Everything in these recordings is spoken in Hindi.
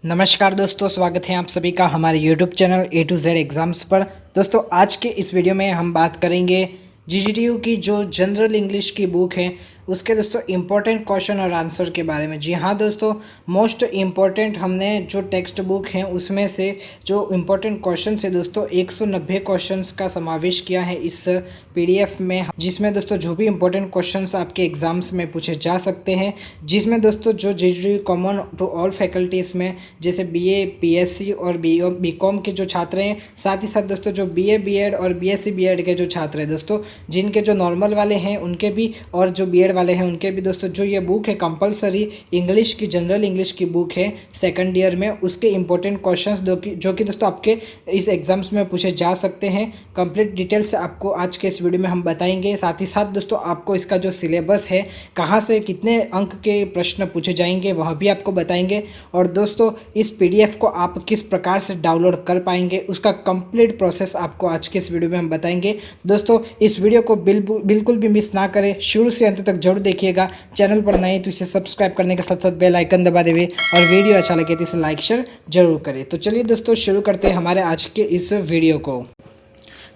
नमस्कार दोस्तों, स्वागत है आप सभी का हमारे YouTube channel A to Z exams पर। दोस्तों आज के इस वीडियो में हम बात करेंगे GGTU की जो जनरल इंग्लिश की बुक है उसके दोस्तों इम्पोर्टेंट क्वेश्चन और आंसर के बारे में। जी हाँ दोस्तों, मोस्ट इम्पॉर्टेंट हमने जो टेक्स्ट बुक है उसमें से जो इम्पोर्टेंट क्वेश्चन है दोस्तों 190 क्वेश्चंस का समावेश किया है इस PDF में, जिसमें दोस्तों जो भी इम्पोर्टेंट क्वेश्चंस आपके एग्जाम्स में पूछे जा सकते हैं, जिसमें दोस्तों जो GGTU common to all faculties में जैसे BA PSC और BCom के जो छात्र हैं, साथ ही साथ दोस्तों जो BA BEd और BSc BEd के जो छात्र हैं दोस्तों, जिनके जो नॉर्मल वाले हैं उनके भी और जो BEd वाले हैं उनके भी दोस्तों, जो ये बुक है कंपलसरी इंग्लिश की जनरल इंग्लिश की बुक है सेकंड ईयर में, उसके इंपॉर्टेंट क्वेश्चंस जो कि दोस्तों आपके इस एग्जाम्स में पूछे जा सकते हैं। कंप्लीट डिटेल्स आपको आज के इस वीडियो में हम बताएंगे। साथ ही साथ दोस्तों आपको इसका जो सिलेबस है, कहाँ से कितने अंक के प्रश्न पूछे जाएंगे वह भी आपको बताएंगे। और दोस्तों इस PDF को आप किस प्रकार से डाउनलोड कर पाएंगे उसका कंप्लीट प्रोसेस आपको आज के इस वीडियो में हम बताएंगे। दोस्तों इस वीडियो को बिल्कुल भी मिस ना करें, शुरू से अंत तक जरूर देखिएगा। चैनल पर नए तो इसे सब्सक्राइब करने के साथ साथ बेल आइकन दबा देवे और वीडियो अच्छा लगे तो इसे लाइक शेयर जरूर करें। तो चलिए दोस्तों शुरू करते हैं हमारे आज के इस वीडियो को।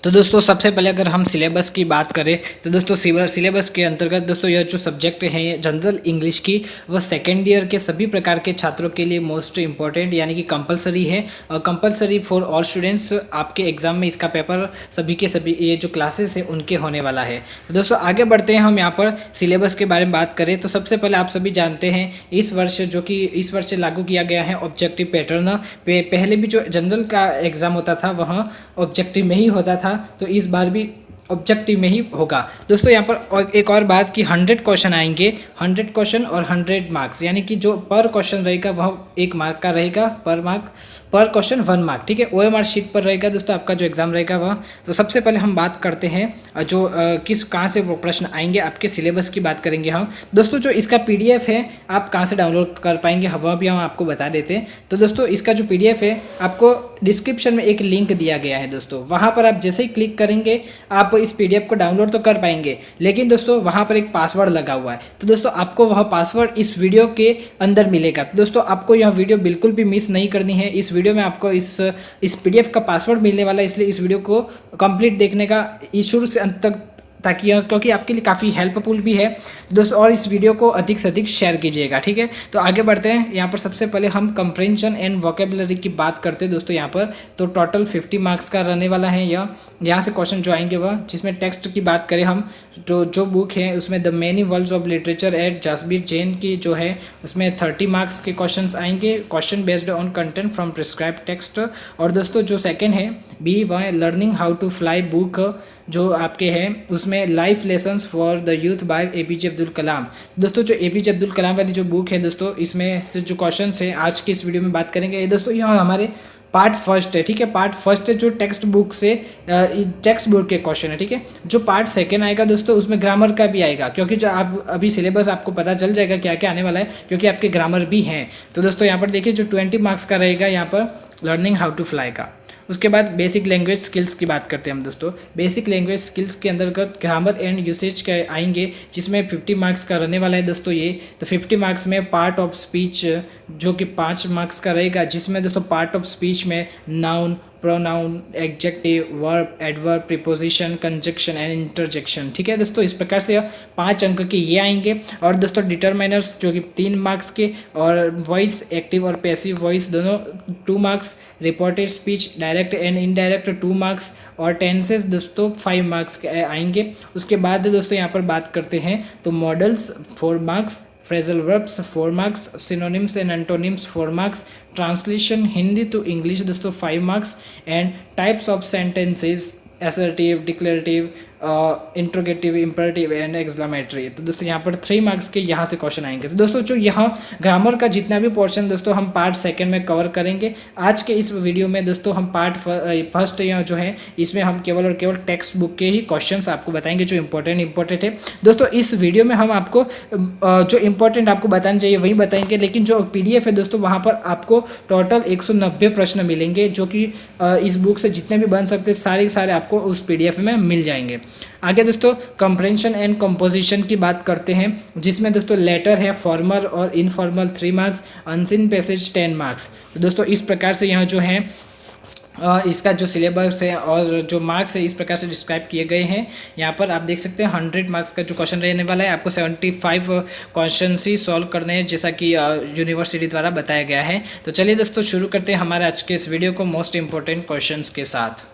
तो दोस्तों सबसे पहले अगर हम सिलेबस की बात करें तो दोस्तों सिलेबस के अंतर्गत दोस्तों यह जो सब्जेक्ट है जनरल इंग्लिश की, वह सेकेंड ईयर के सभी प्रकार के छात्रों के लिए मोस्ट इंपॉर्टेंट यानी कि कंपलसरी है और कंपलसरी फॉर ऑल स्टूडेंट्स। आपके एग्जाम में इसका पेपर सभी के सभी ये जो क्लासेस है उनके होने वाला है। तो दोस्तों आगे बढ़ते हैं, हम यहाँ पर सिलेबस के बारे में बात करें तो सबसे पहले आप सभी जानते हैं इस वर्ष जो कि इस वर्ष लागू किया गया है ऑब्जेक्टिव पैटर्न। पहले भी जो जनरल का एग्ज़ाम होता था वह ऑब्जेक्टिव में ही होता था, तो इस बार भी ऑब्जेक्टिव में ही होगा। दोस्तों यहाँ पर एक और बात कि 100 क्वेश्चन आएंगे, 100 क्वेश्चन और 100 मार्क्स, यानी कि जो पर क्वेश्चन रहेगा वह 1 मार्क का रहेगा, पर क्वेश्चन 1 मार्क, ठीक है। OMR शीट पर रहेगा दोस्तों आपका जो एग्जाम रहेगा वह। तो सबसे पहले हम बात करते हैं जो कहाँ से वो प्रश्न आएंगे, आपके सिलेबस की बात करेंगे हम। दोस्तों जो इसका PDF है आप कहाँ से डाउनलोड कर पाएंगे वह भी हम आपको बता देते हैं। तो दोस्तों इसका जो PDF है आपको डिस्क्रिप्शन में एक लिंक दिया गया है दोस्तों, वहाँ पर आप जैसे ही क्लिक करेंगे आप इस PDF को डाउनलोड तो कर पाएंगे, लेकिन दोस्तों वहाँ पर एक पासवर्ड लगा हुआ है। तो दोस्तों आपको वह पासवर्ड इस वीडियो के अंदर मिलेगा। तो दोस्तों आपको यह वीडियो बिल्कुल भी मिस नहीं करनी है। इस वीडियो में आपको इस PDF का पासवर्ड मिलने वाला है, इसलिए इस वीडियो को कंप्लीट देखने का शुरू से अंत तक, ताकि क्योंकि आपके लिए काफ़ी हेल्पफुल भी है दोस्तों। और इस वीडियो को अधिक से अधिक शेयर कीजिएगा, ठीक है। तो आगे बढ़ते हैं, यहाँ पर सबसे पहले हम कंप्रेंशन एंड वोकेबलरी की बात करते हैं दोस्तों। यहाँ पर तो टोटल 50 मार्क्स का रहने वाला है यहाँ से क्वेश्चन जो आएंगे वह, जिसमें टेक्स्ट की बात करें हम तो जो बुक है उसमें the many worlds of literature at Jasbir Jain की जो है उसमें 30 मार्क्स के क्वेश्चंस आएंगे, question based on content from prescribe text. और दोस्तों जो सेकंड है B1 learning how to fly book जो आपके हैं उसमें life lessons for the youth by APJ Abdul Kalam. दोस्तों जो APJ अब्दुल कलाम वाली जो बुक है दोस्तों, इसमें से जो क्वेश्चन है आज की इस वीडियो में बात करेंगे दोस्तों। यह हमारे पार्ट फर्स्ट है, ठीक है। पार्ट फर्स्ट है जो टेक्स्ट बुक के क्वेश्चन है, ठीक है। जो पार्ट सेकेंड आएगा दोस्तों उसमें ग्रामर का भी आएगा, क्योंकि जो आप अभी सिलेबस आपको पता चल जाएगा क्या क्या आने वाला है, क्योंकि आपके ग्रामर भी हैं। तो दोस्तों यहाँ पर देखिए जो 20 मार्क्स का रहेगा यहाँ पर लर्निंग हाउ टू फ्लाई का। उसके बाद बेसिक लैंग्वेज स्किल्स की बात करते हैं हम दोस्तों। बेसिक लैंग्वेज स्किल्स के अंतर्गत ग्रामर एंड यूसेज के आएंगे, जिसमें 50 मार्क्स का रहने वाला है दोस्तों ये। तो 50 मार्क्स में पार्ट ऑफ स्पीच जो कि 5 मार्क्स का रहेगा, जिसमें दोस्तों पार्ट ऑफ स्पीच में noun, pronoun, adjective, verb, adverb, preposition, conjunction and interjection, ठीक है दोस्तों। इस प्रकार से 5 अंक के ये आएंगे। और दोस्तों डिटरमाइनर्स जो कि 3 मार्क्स के, और वॉइस एक्टिव और पैसिव वॉइस दोनों 2 marks, reported speech direct and indirect 2 marks, और टेंसेस दोस्तों 5 मार्क्स के आएंगे। उसके बाद दोस्तों यहाँ पर बात करते हैं तो modals 4 marks, phrasal verbs 4 marks, synonyms and antonyms 4 marks, translation Hindi to English दोस्तों 5 marks, and types of sentences assertive, declarative, interrogative, imperative and exclamatory. तो दोस्तों यहाँ पर 3 मार्क्स के यहाँ से क्वेश्चन आएंगे। तो दोस्तों जो यहाँ ग्रामर का जितना भी पोर्शन दोस्तों हम पार्ट सेकंड में कवर करेंगे। आज के इस वीडियो में दोस्तों हम पार्ट फर्स्ट जो है इसमें हम केवल और केवल टेक्स्ट बुक के ही क्वेश्चंस आपको बताएंगे जो इंपॉर्टेंट है दोस्तों। इस वीडियो में हम आपको जो इंपॉर्टेंट आपको बताना चाहिए वही बताएंगे, लेकिन जो PDF है दोस्तों वहाँ पर आपको टोटल 190 प्रश्न मिलेंगे, जो कि इस बुक से जितने भी बन सकते सारे आपको उस PDF में मिल जाएंगे। आगे दोस्तों कंप्रेंशन एंड कंपोजिशन की बात करते हैं, जिसमें दोस्तों लेटर है, फॉर्मल और informal 3 marks, unseen passage 10 marks. तो दोस्तों इस प्रकार से यहाँ जो है इसका जो सिलेबस है और जो मार्क्स है इस प्रकार से डिस्क्राइब किए गए हैं। यहाँ पर आप देख सकते हैं 100 मार्क्स का जो क्वेश्चन रहने वाला है, आपको 75 क्वेश्चन ही सॉल्व करने हैं, जैसा कि यूनिवर्सिटी द्वारा बताया गया है। तो चलिए दोस्तों शुरू करते हैं हमारे आज के इस वीडियो को मोस्ट इंपॉर्टेंट क्वेश्चंस के साथ।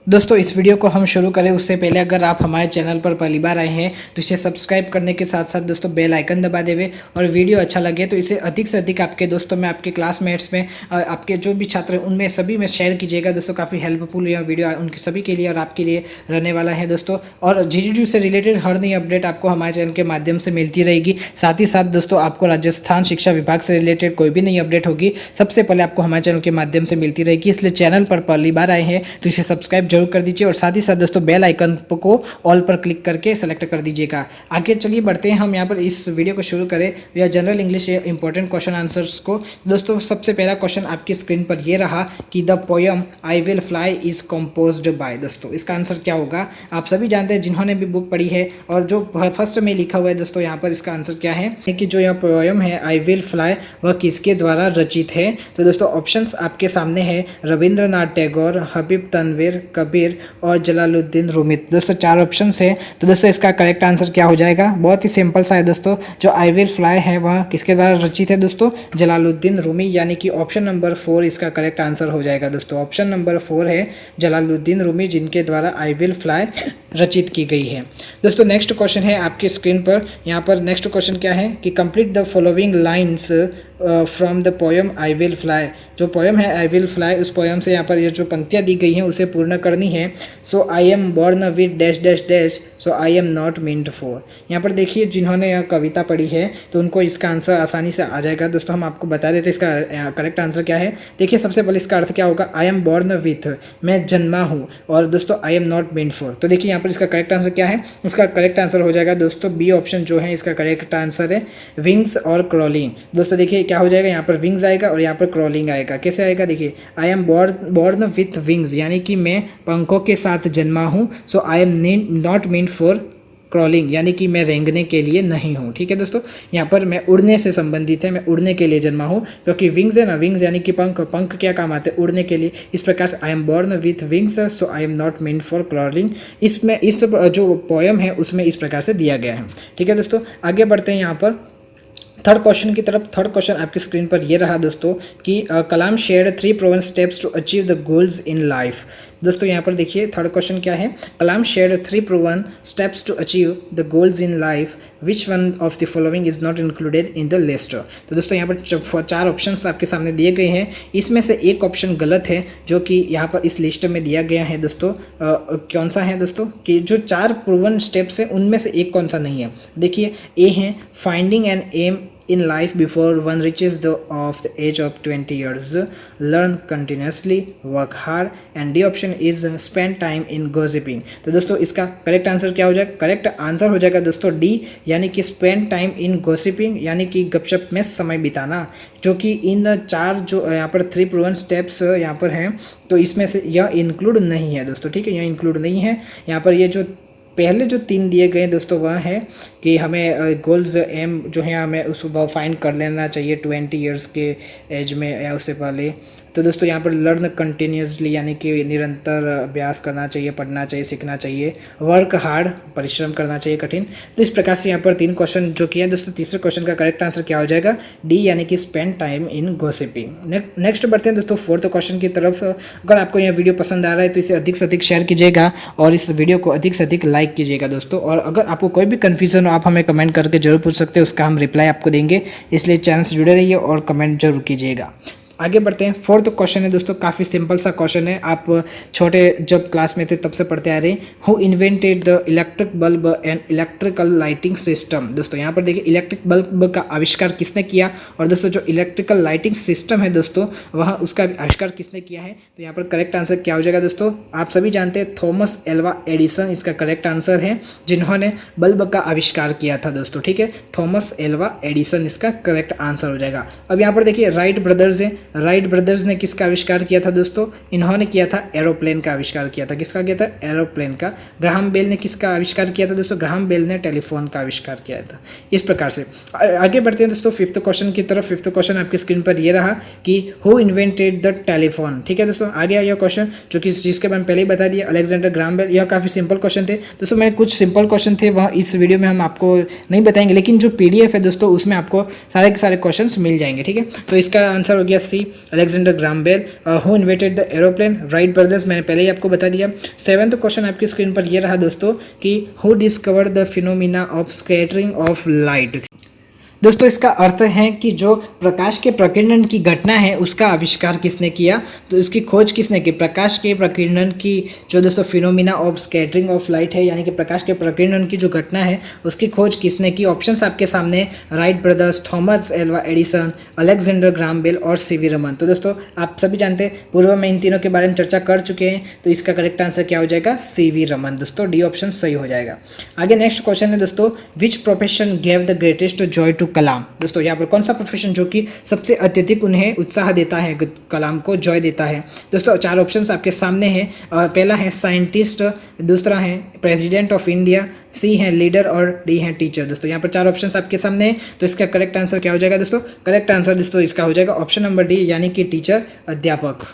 दोस्तों इस वीडियो को हम शुरू करें उससे पहले अगर आप हमारे चैनल पर पहली बार आए हैं तो इसे सब्सक्राइब करने के साथ साथ दोस्तों बेल आइकन दबा देवे, और वीडियो अच्छा लगे तो इसे अधिक से अधिक आपके दोस्तों में, आपके क्लासमेट्स में, आपके जो भी छात्र हैं उनमें सभी में शेयर कीजिएगा दोस्तों। काफ़ी हेल्पफुल यह वीडियो उनके सभी के लिए और आपके लिए रहने वाला है दोस्तों। और GGTU से रिलेटेड हर नई अपडेट आपको हमारे चैनल के माध्यम से मिलती रहेगी। साथ ही साथ दोस्तों आपको राजस्थान शिक्षा विभाग से रिलेटेड कोई भी नई अपडेट होगी सबसे पहले आपको हमारे चैनल के माध्यम से मिलती रहेगी। इसलिए चैनल पर पहली बार आए हैं तो इसे सब्सक्राइब जरूर कर दीजिए और साथ ही साथ दोस्तों बेल आइकन को ऑल पर क्लिक करके सेलेक्ट कर दीजिएगा। आगे चलिए बढ़ते हैं हम यहाँ पर इस वीडियो को शुरू करें या general English important question answers को। दोस्तों सबसे पहला क्वेश्चन आपकी स्क्रीन पर ये रहा कि the poem I will fly is composed bye. दोस्तों इसका आंसर क्या होगा? आप सभी जानते हैं जिन्होंने भी बुक पढ़ी है, और जो फर्स्ट में लिखा हुआ है दोस्तों यहाँ पर इसका आंसर क्या है कि जो यह पोयम है आई विल फ्लाई वह किसके द्वारा रचित है? तो दोस्तों ऑप्शंस आपके सामने है, रविंद्रनाथ टैगोर, हबीब तनवीर, कबीर और जलालुद्दीन रूमी। दोस्तों 4 ऑप्शन है। तो दोस्तों इसका करेक्ट आंसर क्या हो जाएगा? बहुत ही सिंपल सा है दोस्तों, जो आई विल फ्लाई है वह किसके द्वारा रचित है दोस्तों? जलालुद्दीन रूमी, यानी कि ऑप्शन नंबर 4 इसका करेक्ट आंसर हो जाएगा दोस्तों। ऑप्शन नंबर 4 है जलालुद्दीन रूमी, जिनके द्वारा आई विल फ्लाई रचित की गई है। दोस्तों नेक्स्ट क्वेश्चन है आपकी स्क्रीन पर। यहाँ पर नेक्स्ट क्वेश्चन क्या है कि complete the following lines from the poem I will fly. जो पोयम है आई विल फ्लाई, उस पोयम से यहाँ पर ये जो पंक्तियाँ दी गई हैं उसे पूर्ण करनी है। So I am born with dash dash dash, so I am not meant for. यहाँ पर देखिए जिन्होंने यह कविता पढ़ी है तो उनको इसका आंसर आसानी से आ जाएगा दोस्तों। हम आपको बता देते इसका करेक्ट आंसर क्या है। देखिए सबसे पहले इसका अर्थ क्या होगा? आई एम बॉर्न विथ, मैं जन्मा हूँ, और दोस्तों आई एम नॉट मीन्ड फॉर। तो देखिए यहाँ पर इसका करेक्ट आंसर क्या है? उसका करेक्ट आंसर हो जाएगा दोस्तों बी ऑप्शन जो है इसका करेक्ट आंसर है, विंग्स और क्रॉलिंग। दोस्तों देखिए क्या हो जाएगा, यहाँ पर विंग्स आएगा और यहाँ पर क्रॉलिंग आएगा। कैसे आएगा? देखिए I am born with wings, यानी कि मैं पंखों के साथ जन्मा हूँ। So I am not meant for crawling, यानी कि मैं रेंगने के लिए नहीं हूँ। ठीक है दोस्तों, यहाँ पर मैं उड़ने से संबंधित है, मैं उड़ने के लिए जन्मा हूँ, क्योंकि विंग्स है ना, विंग्स यानी कि पंख, पंख क्या काम आते हैं? उड़ने के लिए। इस प्रकार से आई am born with wings, so I am not meant for crawling. इसमें इस जो पोयम है उसमें इस प्रकार से दिया गया है। ठीक है दोस्तों, आगे बढ़ते हैं यहाँ पर थर्ड क्वेश्चन की तरफ। थर्ड क्वेश्चन आपकी स्क्रीन पर ये रहा दोस्तों कि Kalam shared 3 proven steps to achieve the goals in life. दोस्तों यहाँ पर देखिए थर्ड क्वेश्चन क्या है? Kalam shared 3 proven steps to achieve the goals in life, which one of the following is not included in the list. तो दोस्तों यहाँ पर 4 ऑप्शंस आपके सामने दिए गए हैं, इसमें से एक ऑप्शन गलत है जो कि यहाँ पर इस लिस्ट में दिया गया है दोस्तों। कौन सा है दोस्तों? कि जो 4 प्रूवन स्टेप्स हैं उनमें से एक कौन सा नहीं है? देखिए ए है finding an aim in life before one reaches the age of 20 years, learn continuously, work hard, and D option is spend time in gossiping। तो दोस्तों इसका करेक्ट आंसर क्या हो जाएगा? करेक्ट आंसर हो जाएगा दोस्तों डी, यानी कि स्पेंड टाइम इन gossiping, यानी कि गपशप में समय बिताना, जो कि इन 4 जो यहाँ पर 3 प्रूवन स्टेप्स यहाँ पर हैं तो इसमें से यह इंक्लूड नहीं है दोस्तों। ठीक है, यह इंक्लूड नहीं है। यहाँ पर ये जो पहले जो 3 दिए गए दोस्तों वह है कि हमें गोल्स एम जो है हमें उस वह फाइंड कर लेना चाहिए 20 ईयर्स के एज में या उससे पहले। तो दोस्तों यहाँ पर लर्न कंटिन्यूसली, यानी कि निरंतर अभ्यास करना चाहिए, पढ़ना चाहिए, सीखना चाहिए, वर्क हार्ड, परिश्रम करना चाहिए कठिन। तो इस प्रकार से यहाँ पर 3 क्वेश्चन जो किया दोस्तों। तीसरे क्वेश्चन का करेक्ट आंसर क्या हो जाएगा? डी, यानी कि spend time in gossiping. Next बढ़ते हैं दोस्तों 4th क्वेश्चन की तरफ। अगर आपको यह वीडियो पसंद आ रहा है तो इसे अधिक से अधिक शेयर कीजिएगा और इस वीडियो को अधिक से अधिक लाइक कीजिएगा दोस्तों। और अगर आपको कोई भी कन्फ्यूजन हो आप हमें कमेंट करके जरूर पूछ सकते हैं, उसका हम रिप्लाई आपको देंगे। इसलिए चैनल से जुड़े रहिए और कमेंट जरूर कीजिएगा। आगे बढ़ते हैं। 4th क्वेश्चन है दोस्तों, काफ़ी सिंपल सा क्वेश्चन है, आप छोटे जब क्लास में थे तब से पढ़ते आ रहे हैं। Who invented the electric bulb and electrical lighting system. दोस्तों यहाँ पर देखिए इलेक्ट्रिक बल्ब का आविष्कार किसने किया, और दोस्तों जो इलेक्ट्रिकल लाइटिंग सिस्टम है दोस्तों वह उसका आविष्कार किसने किया है। तो यहाँ पर करेक्ट आंसर क्या हो जाएगा दोस्तों? आप सभी जानते हैं थॉमस एल्वा एडिसन इसका करेक्ट आंसर है, जिन्होंने बल्ब का आविष्कार किया था दोस्तों। ठीक है, थॉमस एल्वा एडिसन इसका करेक्ट आंसर हो जाएगा। अब यहाँ पर देखिए राइट ब्रदर्स है, राइट ब्रदर्स ने किसका आविष्कार किया था दोस्तों? इन्होंने किया था एरोप्लेन का आविष्कार किया था। किसका किया था? एरोप्लेन का। ग्राहम बेल ने किसका आविष्कार किया था दोस्तों? ग्राहम बेल ने टेलीफोन का आविष्कार किया था। इस प्रकार से आगे बढ़ते हैं दोस्तों फिफ्थ क्वेश्चन की तरफ। फिफ्थ क्वेश्चन आपकी स्क्रीन पर ये रहा कि हु इन्वेंटेड द टेलीफोन। ठीक है दोस्तों, आगे आया क्वेश्चन जो कि जिसके बारे में पहले ही बता दिया, अलेक्जेंडर ग्राहम बेल। यह काफ़ी सिंपल क्वेश्चन थे दोस्तों। मैं कुछ सिंपल क्वेश्चन थे वह इस वीडियो में हम आपको नहीं बताएंगे, लेकिन जो PDF है दोस्तों उसमें आपको सारे के सारे क्वेश्चंस मिल जाएंगे। ठीक है, तो इसका आंसर हो गया C, Alexander Graham Bell. Who invented the aeroplane? Wright brothers, मैंने पहले ही आपको बता दिया। सेवंथ क्वेश्चन आपकी स्क्रीन पर ये रहा दोस्तों कि who discovered the phenomena of scattering of light. दोस्तों इसका अर्थ है कि जो प्रकाश के प्रकीर्णन की घटना है उसका आविष्कार किसने किया, तो इसकी खोज किसने की? प्रकाश के प्रकीर्णन की जो दोस्तों phenomena of scattering of light है, यानी कि प्रकाश के प्रकीर्णन की जो घटना है उसकी खोज किसने की? ऑप्शंस आपके सामने, Wright brothers, Thomas Alva Edison, Alexander Graham Bell और CV रमन। तो दोस्तों आप सभी जानते हैं, पूर्व में इन तीनों के बारे में चर्चा कर चुके हैं, तो इसका करेक्ट आंसर क्या हो जाएगा? CV रमन। दोस्तों डी ऑप्शन सही हो जाएगा। आगे नेक्स्ट क्वेश्चन है दोस्तों, which profession gave the greatest joy to Kalam. दोस्तों यहाँ पर कौन सा प्रोफेशन जो कि सबसे अत्यधिक उन्हें उत्साह देता है, कलाम को जॉय देता है? दोस्तों चार ऑप्शंस आपके सामने हैं। पहला है साइंटिस्ट, दूसरा है प्रेसिडेंट ऑफ इंडिया, C है लीडर और D है टीचर। दोस्तों यहाँ पर चार ऑप्शंस आपके सामने हैं, तो इसका करेक्ट आंसर क्या हो जाएगा दोस्तों? करेक्ट आंसर दोस्तों इसका हो जाएगा ऑप्शन नंबर D, यानी कि टीचर, अध्यापक।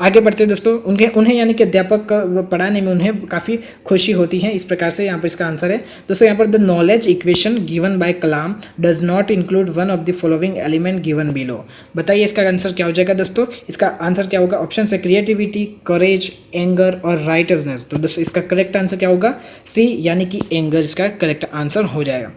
आगे बढ़ते हैं दोस्तों, उन्हें यानी कि अध्यापक पढ़ाने में उन्हें काफ़ी खुशी होती है। इस प्रकार से यहाँ पर इसका आंसर है दोस्तों। यहाँ पर the knowledge equation given by Kalam does not include one of the following element given below. बताइए इसका आंसर क्या हो जाएगा दोस्तों? इसका आंसर क्या होगा? ऑप्शन है क्रिएटिविटी, करेज, एंगर और राइटर्सनेस। तो दोस्तों इसका करेक्ट आंसर क्या होगा? C, यानी कि एंगर इसका करेक्ट आंसर हो जाएगा।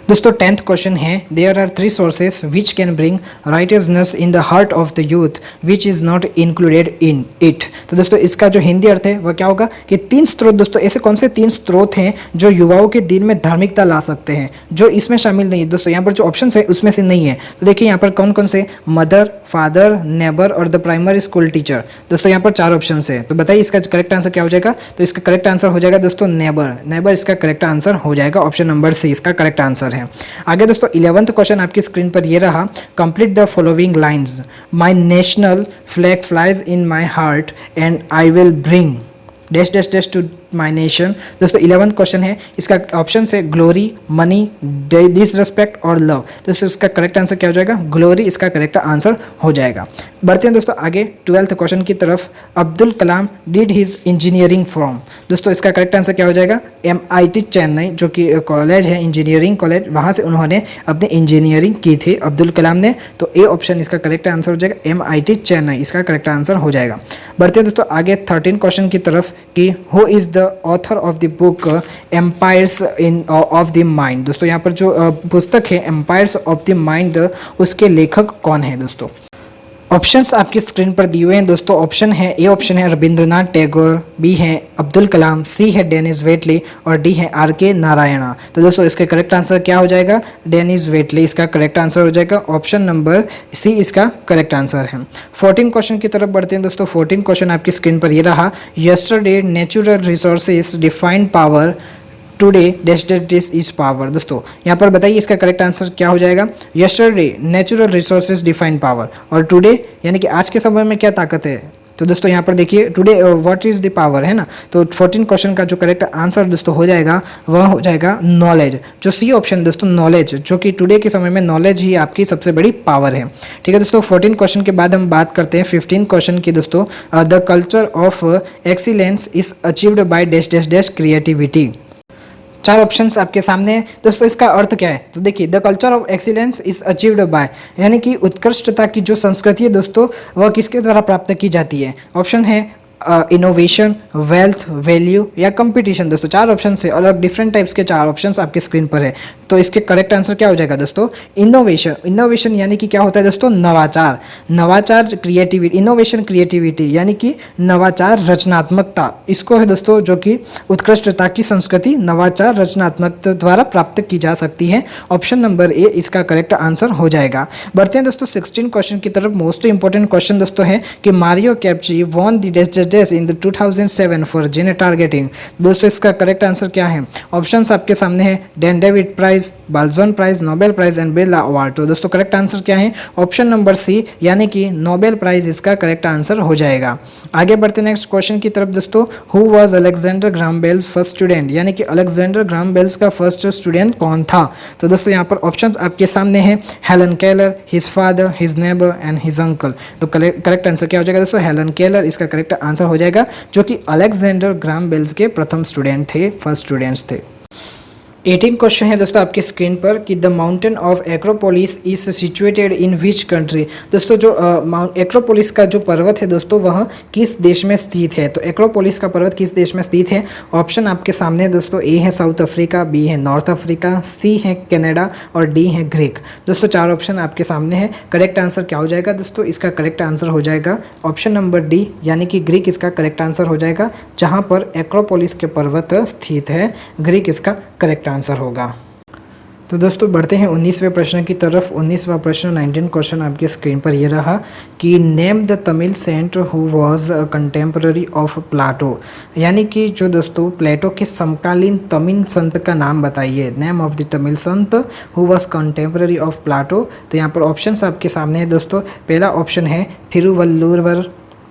दोस्तों 10th क्वेश्चन है, there are 3 sources which can bring righteousness in the heart of the youth which is not included in it. तो दोस्तों इसका जो हिंदी अर्थ है वह क्या होगा कि 3 स्रोत। दोस्तों ऐसे कौन से 3 स्रोत हैं जो युवाओं के दिल में धार्मिकता ला सकते हैं, जो इसमें शामिल नहीं है? दोस्तों यहाँ पर जो ऑप्शन है उसमें से नहीं है। तो देखिए यहाँ पर कौन कौन से, मदर, फादर, नेबर और द प्राइमरी स्कूल टीचर। दोस्तों यहाँ पर 4 ऑप्शन है, तो बताइए इसका करेक्ट आंसर क्या हो जाएगा? तो इसका करेक्ट आंसर हो जाएगा दोस्तों नेबर। नेबर इसका करेक्ट आंसर हो जाएगा, ऑप्शन नंबर C इसका करेक्ट आंसर है। आगे दोस्तों 11th क्वेश्चन आपकी स्क्रीन पर ये रहा, complete the following lines, my national flag flies in my heart and I will bring dash dash dash to my nation. दोस्तों 11th क्वेश्चन है, इसका ऑप्शन से ग्लोरी, मनी, डिसरिस्पेक्ट और लव। तो इसका करेक्ट आंसर क्या हो जाएगा? ग्लोरी इसका करेक्ट आंसर हो जाएगा। बढ़ते हैं दोस्तों आगे 12th क्वेश्चन की तरफ, Abdul Kalam did his engineering from. दोस्तों इसका करेक्ट आंसर क्या हो जाएगा? MIT चेन्नई, जो कि कॉलेज है इंजीनियरिंग कॉलेज, वहाँ से उन्होंने अपनी इंजीनियरिंग की थी अब्दुल कलाम ने। तो ए ऑप्शन इसका करेक्ट आंसर हो जाएगा, MIT चेन्नई इसका करेक्ट आंसर हो जाएगा। बढ़ते हैं दोस्तों आगे 13 क्वेश्चन की तरफ कि who is the author of the book empires in of the mind. दोस्तों यहाँ पर जो पुस्तक है एम्पायर्स ऑफ द माइंड, उसके लेखक कौन है? दोस्तों ऑप्शंस आपकी स्क्रीन पर दिए हुए हैं दोस्तों। ऑप्शन है, ए ऑप्शन है रविंद्रनाथ टैगोर, B है अब्दुल कलाम, C है डेनिस वेटली और D है RK नारायणा। तो दोस्तों इसका करेक्ट आंसर क्या हो जाएगा? डेनिस वेटली इसका करेक्ट आंसर हो जाएगा, ऑप्शन नंबर C इसका करेक्ट आंसर है। 14 क्वेश्चन की तरफ बढ़ते हैं दोस्तों। 14 क्वेश्चन आपकी स्क्रीन पर ये रहा, yesterday natural resources define power, today dash dash dash is power. दोस्तों यहाँ पर बताइए इसका करेक्ट आंसर क्या हो जाएगा? Yesterday natural resources define power और टुडे यानी कि आज के समय में क्या ताकत है? तो दोस्तों यहाँ पर देखिए today what is the power है ना। तो 14 क्वेश्चन का जो करेक्ट आंसर दोस्तों हो जाएगा वह हो जाएगा नॉलेज। जो C ऑप्शन दोस्तों नॉलेज, जो कि टुडे के समय में नॉलेज ही आपकी सबसे बड़ी पावर है। ठीक है दोस्तों 14 क्वेश्चन के बाद हम बात करते हैं 15 क्वेश्चन की दोस्तों। The culture of excellence is achieved by dash dash dash creativity. 4 options आपके सामने हैं दोस्तों। इसका अर्थ क्या है? तो देखिए the culture of excellence is achieved by, यानी कि उत्कृष्टता की जो संस्कृति है दोस्तों वह किसके द्वारा प्राप्त की जाती है? ऑप्शन है इनोवेशन, वेल्थ, वैल्यू या कंपटीशन। दोस्तों 4 ऑप्शन से अलग डिफरेंट टाइप्स के 4 ऑप्शंस आपकी स्क्रीन पर है। तो इसके करेक्ट आंसर क्या हो जाएगा दोस्तों? इनोवेशन। इनोवेशन यानी कि क्या होता है दोस्तों? नवाचार। नवाचार क्रिएटिविटी, इनोवेशन क्रिएटिविटी यानी कि नवाचार रचनात्मकता, इसको है दोस्तों जो कि उत्कृष्टता की संस्कृति नवाचार रचनात्मकता द्वारा प्राप्त की जा सकती है। ऑप्शन नंबर ए इसका करेक्ट आंसर हो जाएगा। बढ़ते हैं दोस्तों 16 क्वेश्चन की तरफ। मोस्ट इंपॉर्टेंट क्वेश्चन दोस्तों है कि Mario Capecchi won the dash dash in the 2007 for gene targeting. दोस्तों इसका करेक्ट आंसर क्या है? ऑप्शंस आपके सामने है, Dan David prize, Balzan prize, Nobel prize and Birla award. तो दोस्तों करेक्ट आंसर क्या है? ऑप्शन नंबर सी यानी कि नोबेल प्राइज इसका करेक्ट आंसर हो जाएगा। आगे बढ़ते नेक्स्ट क्वेश्चन की तरफ दोस्तों। Who was Alexander Graham Bell's first student, यानी कि अलेक्जेंडर ग्राहम बेल्स का फर्स्ट स्टूडेंट कौन था? तो दोस्तों यहाँ पर ऑप्शंस आपके सामने है, Helen Keller, his father, his neighbour and his uncle. तो करेक्ट आंसर क्या हो जाएगा दोस्तों? हेलन केलर इसका करेक्ट आंसर हो जाएगा, जो कि अलेक्जेंडर ग्राहम बेल्स के प्रथम स्टूडेंट थे, फर्स्ट स्टूडेंट्स थे। 18 क्वेश्चन है दोस्तों आपकी स्क्रीन पर कि the mountain of Acropolis is situated in which country. दोस्तों जो एक्रोपोलिस का जो पर्वत है दोस्तों वह किस देश में स्थित है? तो एक्रोपोलिस का पर्वत किस देश में स्थित है? ऑप्शन आपके सामने है दोस्तों। ए है साउथ अफ्रीका, बी है नॉर्थ अफ्रीका, सी है कनाडा और डी है ग्रीक। दोस्तों चार ऑप्शन आपके सामने है। करेक्ट आंसर क्या हो जाएगा दोस्तों? इसका करेक्ट आंसर हो जाएगा ऑप्शन नंबर डी यानी कि ग्रीक इसका करेक्ट आंसर हो जाएगा, जहाँ पर एक्रोपोलिस के पर्वत स्थित है। ग्रीक इसका करेक्ट आंसर होगा। तो दोस्तों बढ़ते हैं 19वें प्रश्न की तरफ। 19वां प्रश्न 19 क्वेश्चन आपकी स्क्रीन पर ये रहा कि name the Tamil saint who was a contemporary of Plato, यानी कि जो दोस्तों प्लेटो के समकालीन तमिल संत का नाम बताइए। Name of the Tamil Sant who was contemporary of Plato. तो यहाँ पर ऑप्शंस आपके सामने है दोस्तों। पहला ऑप्शन है थिरुवल्लुवर,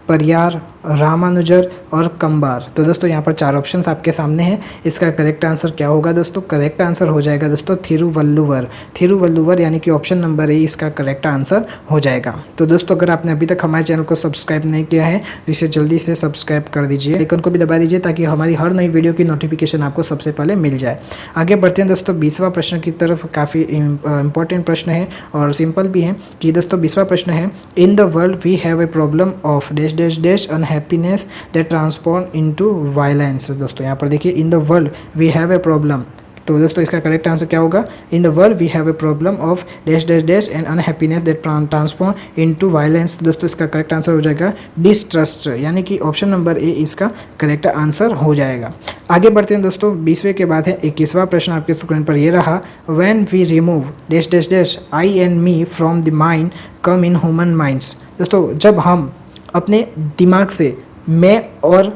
परियार, रामानुजर और कंबार। तो दोस्तों यहाँ पर चार ऑप्शंस आपके सामने हैं। इसका करेक्ट आंसर क्या होगा दोस्तों? करेक्ट आंसर हो जाएगा दोस्तों थिरुवल्लुवर। थिरुवल्लुवर यानी कि ऑप्शन नंबर ए इसका करेक्ट आंसर हो जाएगा। तो दोस्तों अगर आपने अभी तक हमारे चैनल को सब्सक्राइब नहीं किया है तो इसे जल्दी से सब्सक्राइब कर दीजिए, आइकन को भी दबा दीजिए ताकि हमारी हर नई वीडियो की नोटिफिकेशन आपको सबसे पहले मिल जाए। आगे बढ़ते हैं दोस्तों 20वां प्रश्न की तरफ। काफ़ी इंपॉर्टेंट प्रश्न है और सिंपल भी है कि दोस्तों 20वां प्रश्न है, in the world we have a problem of dash dash dash unhappiness that transform into violence. दोस्तों यहाँ पर देखिए, in the world we have a problem. तो दोस्तों इसका करेक्ट आंसर क्या होगा? In the world we have a problem of dash dash dash and unhappiness that transform into violence. दोस्तों इसका करेक्ट आंसर हो जाएगा डिस्ट्रस्ट, यानी कि ऑप्शन नंबर ए इसका करेक्ट आंसर हो जाएगा। आगे बढ़ते हैं दोस्तों 20वें के बाद है 21वां प्रश्न आपके स्क्रीन पर ये रहा, when we remove dash dash dash I and me from the mind come in human minds. दोस्तों जब हम अपने दिमाग से मैं और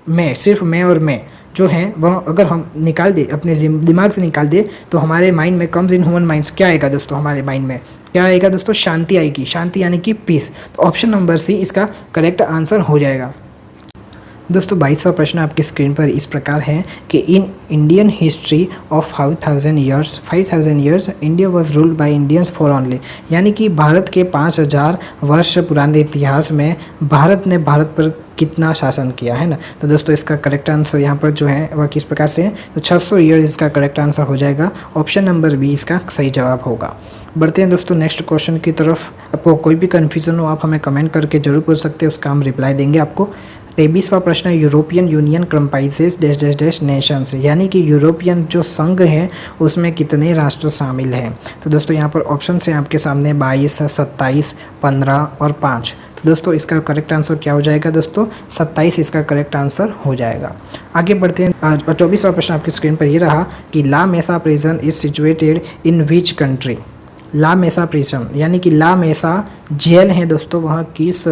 मैं, सिर्फ मैं और मैं जो हैं वह अगर हम निकाल दे, अपने दिमाग से निकाल दे, तो हमारे माइंड में कम्स इन ह्यूमन माइंड्स क्या आएगा दोस्तों? हमारे माइंड में क्या आएगा दोस्तों? शांति आएगी। शांति यानी कि पीस। तो ऑप्शन नंबर सी इसका करेक्ट आंसर हो जाएगा। दोस्तों 22वां प्रश्न आपकी स्क्रीन पर इस प्रकार है कि in Indian history of 5000 years India was ruled by Indians for only, यानी कि भारत के 5000 वर्ष पुराने इतिहास में भारत ने भारत पर कितना शासन किया है ना। तो दोस्तों इसका करेक्ट आंसर यहाँ पर जो है वह किस प्रकार से है? तो 600 ईयर इसका करेक्ट आंसर हो जाएगा। ऑप्शन नंबर बी इसका सही जवाब होगा। बढ़ते हैं दोस्तों नेक्स्ट क्वेश्चन की तरफ। आपको कोई भी कन्फ्यूजन हो आप हमें कमेंट करके जरूर पूछ सकते हैं, उसका हम रिप्लाई देंगे आपको। 23वां प्रश्न है, European union comprises dash dash dash Nations, यानी कि यूरोपियन जो संघ है उसमें कितने राष्ट्र शामिल हैं? तो दोस्तों यहाँ पर ऑप्शन है आपके सामने 22, 27, 15 और 5। तो दोस्तों इसका करेक्ट आंसर क्या हो जाएगा दोस्तों? 27 इसका करेक्ट आंसर हो जाएगा। आगे बढ़ते हैं 24वां प्रश्न आपकी स्क्रीन पर ये रहा कि La Mesa prison is situated in which country. La Mesa prison यानी कि ला मेसा जेल है दोस्तों, वह किस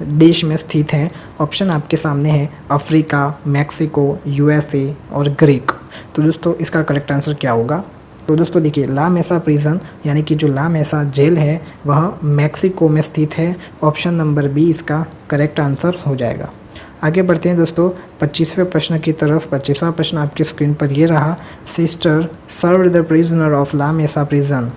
देश में स्थित है? ऑप्शन आपके सामने है, अफ्रीका, मैक्सिको, यूएसए और ग्रीक। तो दोस्तों इसका करेक्ट आंसर क्या होगा? तो दोस्तों देखिए, ला मेसा प्रिजन यानी कि जो ला मेसा जेल है वह मैक्सिको में स्थित है। ऑप्शन नंबर बी इसका करेक्ट आंसर हो जाएगा। आगे बढ़ते हैं दोस्तों 25वें प्रश्न की तरफ। 25वां प्रश्न आपकी स्क्रीन पर ये रहा, sister serve the prisoner of La Mesa prison.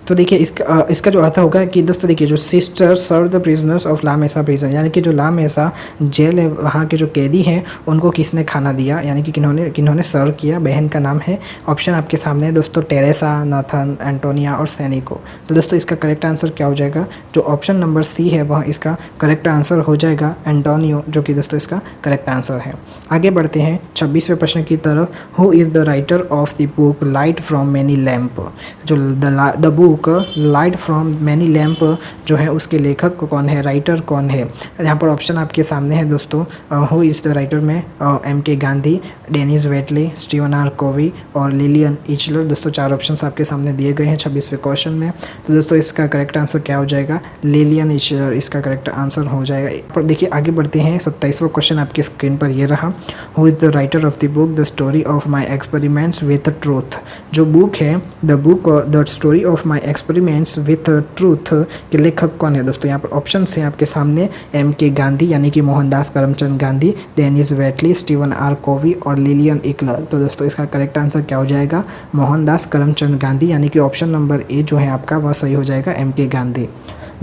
तो देखिए इसका जो अर्थ होगा कि दोस्तों देखिए, जो sister serve the prisoners of La Mesa prison, यानी कि जो ला मेसा जेल है वहाँ के जो कैदी हैं उनको किसने खाना दिया, यानी कि किन्होंने सर्व किया। बहन का नाम है। ऑप्शन आपके सामने है दोस्तों, टेरेसा, नाथन, एंटोनिया और सैनिको। तो दोस्तों इसका करेक्ट आंसर क्या हो जाएगा? जो ऑप्शन नंबर सी है वह इसका करेक्ट आंसर हो जाएगा, एंटोनियो, जो कि दोस्तों इसका करेक्ट आंसर है। आगे बढ़ते हैं 26वें प्रश्न की तरफ। Who is the writer of the book light from many lamp. जो the book book light from many lamp जो है उसके लेखक कौन है, राइटर कौन है। यहाँ पर ऑप्शन आपके सामने है दोस्तों, हु इज़ द राइटर में M.K. Gandhi, Denis Waitley, Steven R Covey और लिलियन इचलर। दोस्तों 4 ऑप्शंस आपके सामने दिए गए हैं 26वें क्वेश्चन में। तो दोस्तों इसका करेक्ट आंसर क्या हो जाएगा, लिलियन इचलर इसका करेक्ट आंसर हो जाएगा। पर देखिए आगे बढ़ते हैं, 27वां क्वेश्चन आपकी स्क्रीन पर ये रहा, who is the writer of the book the story of my experiments with truth. जो बुक है the story of my experiments with truth के लेखक कौन है। दोस्तों यहाँ पर ऑप्शन है आपके सामने, M.K. गांधी यानी कि Mohandas Karamchand Gandhi, Denis Waitley, Steven R Covey और लिलियन इकलर। तो दोस्तों इसका करेक्ट आंसर क्या हो जाएगा, मोहनदास करमचंद गांधी यानी कि ऑप्शन नंबर ए जो है आपका वह सही हो जाएगा, M.K. गांधी।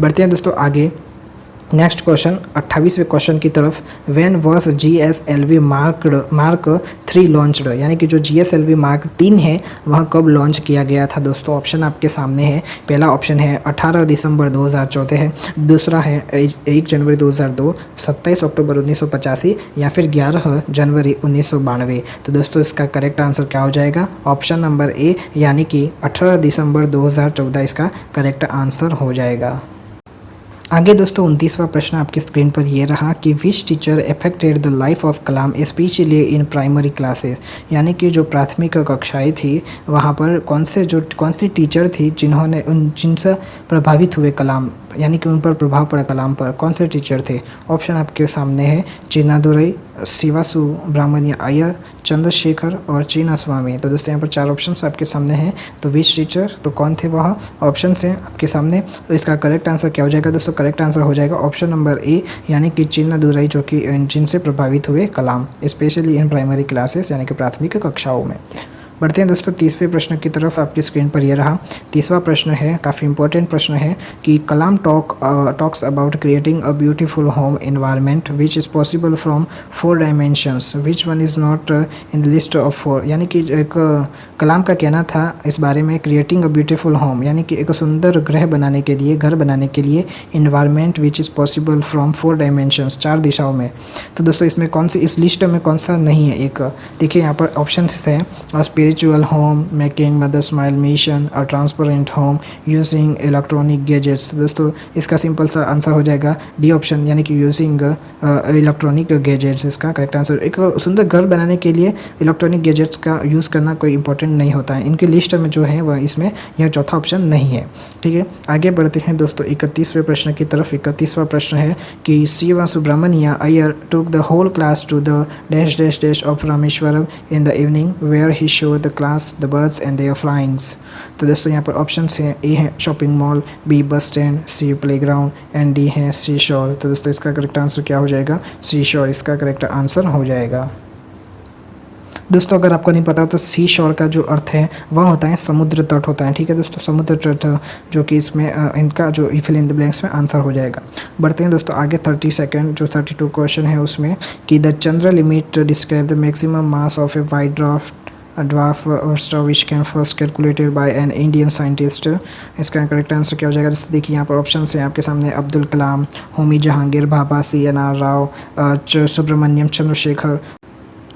बढ़ते हैं दोस्तों आगे, नेक्स्ट क्वेश्चन 28वें क्वेश्चन की तरफ। When was GSLV mark 3 launched, यानी कि जो GSLV मार्क 3 है वह कब लॉन्च किया गया था। दोस्तों ऑप्शन आपके सामने है, पहला ऑप्शन है 18 दिसंबर 2014 है, दूसरा है 1 जनवरी 2002, 27 अक्टूबर 1985 या फिर 11 जनवरी 1992। तो दोस्तों इसका करेक्ट आंसर क्या हो जाएगा, ऑप्शन नंबर ए यानी कि 18 दिसंबर 2014 इसका करेक्ट आंसर हो जाएगा। आगे दोस्तों 29वां प्रश्न आपकी स्क्रीन पर ये रहा कि which teacher affected the life of Kalam specially in primary classes, यानी कि जो प्राथमिक कक्षाएं थी वहाँ पर कौन सी टीचर थी जिनसे प्रभावित हुए कलाम, यानी कि उन पर प्रभाव पड़ा कलाम पर, कौन से टीचर थे। ऑप्शन आपके सामने है, चिन्नादुरई, शिवासु ब्राह्मण्य अय्यर, चंद्रशेखर और चीना स्वामी। तो दोस्तों यहाँ पर 4 ऑप्शंस आपके सामने हैं। तो विच टीचर, तो कौन थे वह, ऑप्शन हैं आपके सामने। तो इसका करेक्ट आंसर क्या हो जाएगा दोस्तों, करेक्ट आंसर हो जाएगा ऑप्शन नंबर ए यानी कि चिन्नादुरई, जो कि जिनसे प्रभावित हुए कलाम स्पेशली इन प्राइमरी क्लासेस यानी कि प्राथमिक कक्षाओं में। बढ़ते हैं दोस्तों 30वें प्रश्न की तरफ, आपकी स्क्रीन पर यह रहा। 30वां प्रश्न है, काफ़ी इंपॉर्टेंट प्रश्न है कि Kalam talks about creating a beautiful home environment which is possible from 4 dimensions, which one is not in the list of 4। यानी कि एक कलाम का कहना था इस बारे में, क्रिएटिंग अ ब्यूटीफुल होम यानी कि एक सुंदर घर बनाने के लिए environment which is possible from 4 dimensions, 4 दिशाओं में। तो दोस्तों इसमें कौन सी, इस लिस्ट में कौन सा नहीं है। एक देखिए यहाँ पर ऑप्शन है, spiritual home, making mother smile mission, a transparent home, using electronic gadgets। दोस्तों इसका सिंपल सा आंसर हो जाएगा डी ऑप्शन यानी कि यूजिंग इलेक्ट्रॉनिक गैजेट्स इसका करेक्ट आंसर। एक सुंदर घर बनाने के लिए इलेक्ट्रॉनिक गैजेट्स का यूज़ करना कोई इंपॉर्टेंट नहीं होता है, इनकी लिस्ट में जो है वह इसमें यह चौथा ऑप्शन नहीं है। ठीक है, आगे बढ़ते हैं दोस्तों 31वें प्रश्न की तरफ। 31वां प्रश्न है कि Shiva Subramania Iyer took the whole class to the dash dash dash of Rameswaram in the evening where he show the class the birds and their flyings. तो दोस्तों यहाँ पर ऑप्शन है, ए है shopping mall, B bus stand, C playground and D है सी शोर। तो दोस्तों इसका करेक्ट आंसर क्या हो जाएगा, सी शोर इसका करेक्ट आंसर हो जाएगा। दोस्तों अगर आपको नहीं पता तो सी शोर का जो अर्थ है वह होता है समुद्र तट होता है। ठीक है दोस्तों, समुद्र तट, जो कि इसमें इनका जो फिल इन द ब्लैंक्स में आंसर हो जाएगा। बढ़ते हैं दोस्तों आगे 32 जो 32 क्वेश्चन है उसमें कि the Chandra limit describe the maximum mass of A white dwarf star which can first calculated by an Indian scientist। इसका करेक्ट आंसर क्या हो जाएगा दोस्तों, देखिए यहाँ पर ऑप्शन है आपके सामने, अब्दुल कलाम, होमी जहांगीर भाभा, CNR राव, सुब्रमण्यम चंद्रशेखर।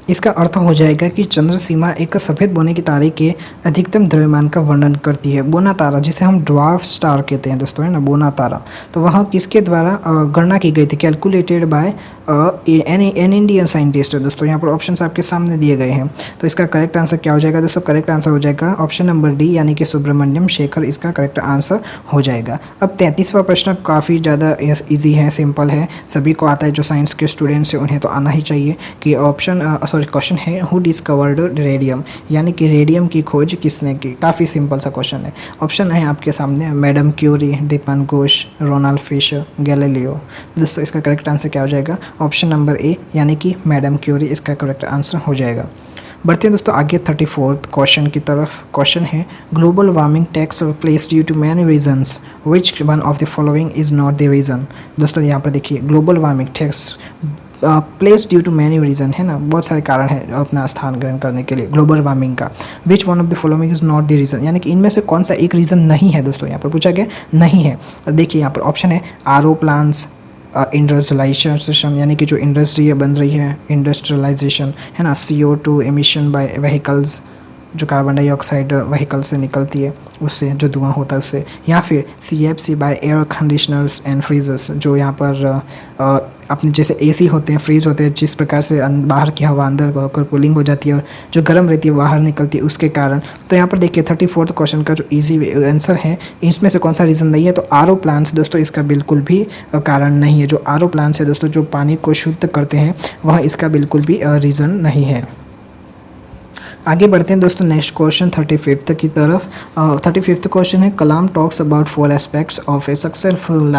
इसका अर्थ हो जाएगा कि चंद्र सीमा एक सफ़ेद बोने की तारे के अधिकतम द्रव्यमान का वर्णन करती है। बोना तारा जिसे हम ड्वार्फ स्टार कहते हैं दोस्तों, है ना, बोना तारा, तो वह किसके द्वारा गणना की गई थी, calculated by an Indian scientist. दोस्तों यहाँ पर ऑप्शंस आपके सामने दिए गए हैं। तो इसका करेक्ट आंसर क्या हो जाएगा दोस्तों, करेक्ट आंसर हो जाएगा ऑप्शन नंबर डी यानी कि सुब्रमण्यम शेखर इसका करेक्ट आंसर हो जाएगा। अब 33वां प्रश्न काफ़ी ज़्यादा ईजी है, सिंपल है, सभी को आता है, जो साइंस के स्टूडेंट्स हैं उन्हें तो आना ही चाहिए। कि क्वेश्चन है हु डिस्कवर्ड रेडियम, यानी कि रेडियम की खोज किसने की। काफ़ी सिंपल सा क्वेश्चन है। ऑप्शन है आपके सामने, Madam Curie, Dipan Ghosh, Ronald Fisher, Galileo. दोस्तों इसका करेक्ट आंसर क्या हो जाएगा, ऑप्शन नंबर ए यानी कि मैडम क्यूरी इसका करेक्ट आंसर हो जाएगा। बढ़ते हैं दोस्तों आगे 34th क्वेश्चन की तरफ। क्वेश्चन है global warming takes place due to many reasons which one of the following is not the reason. दोस्तों यहाँ पर देखिए global warming takes place due to many reason, है ना, बहुत सारे कारण हैं अपना स्थान ग्रहण करने के लिए ग्लोबल वार्मिंग का। विच one of the following is not the reason, यानी कि इनमें से कौन सा एक रीज़न नहीं है। दोस्तों यहाँ पर पूछा गया नहीं है। देखिए यहाँ पर ऑप्शन है RO प्लांट्स, इंडस्ट्रियलाइजेशन यानी कि जो इंडस्ट्री बन रही है, इंडस्ट्रियलाइजेशन, है ना, CO2 एमिशन बाय व्हीकल्स, जो कार्बन डाइऑक्साइड व्हीकल से निकलती है, उससे जो धुआं होता है उससे, या फिर CFC by air conditioners and freezers, जो यहाँ पर अपने जैसे AC होते हैं, फ्रीज होते हैं, जिस प्रकार से बाहर की हवा अंदर होकर कूलिंग हो जाती है और जो गर्म रहती है बाहर निकलती है उसके कारण। तो यहाँ पर देखिए 34th क्वेश्चन का जो इजी आंसर है, इसमें से कौन सा रीज़न नहीं है, तो RO प्लांट्स दोस्तों इसका बिल्कुल भी कारण नहीं है। जो RO प्लांट्स है दोस्तों जो पानी को शुद्ध करते हैं, वह इसका बिल्कुल भी रीज़न नहीं है। आगे बढ़ते हैं दोस्तों नेक्स्ट क्वेश्चन 35th की तरफ। 35th क्वेश्चन है, Kalam talks about 4 aspects of a successful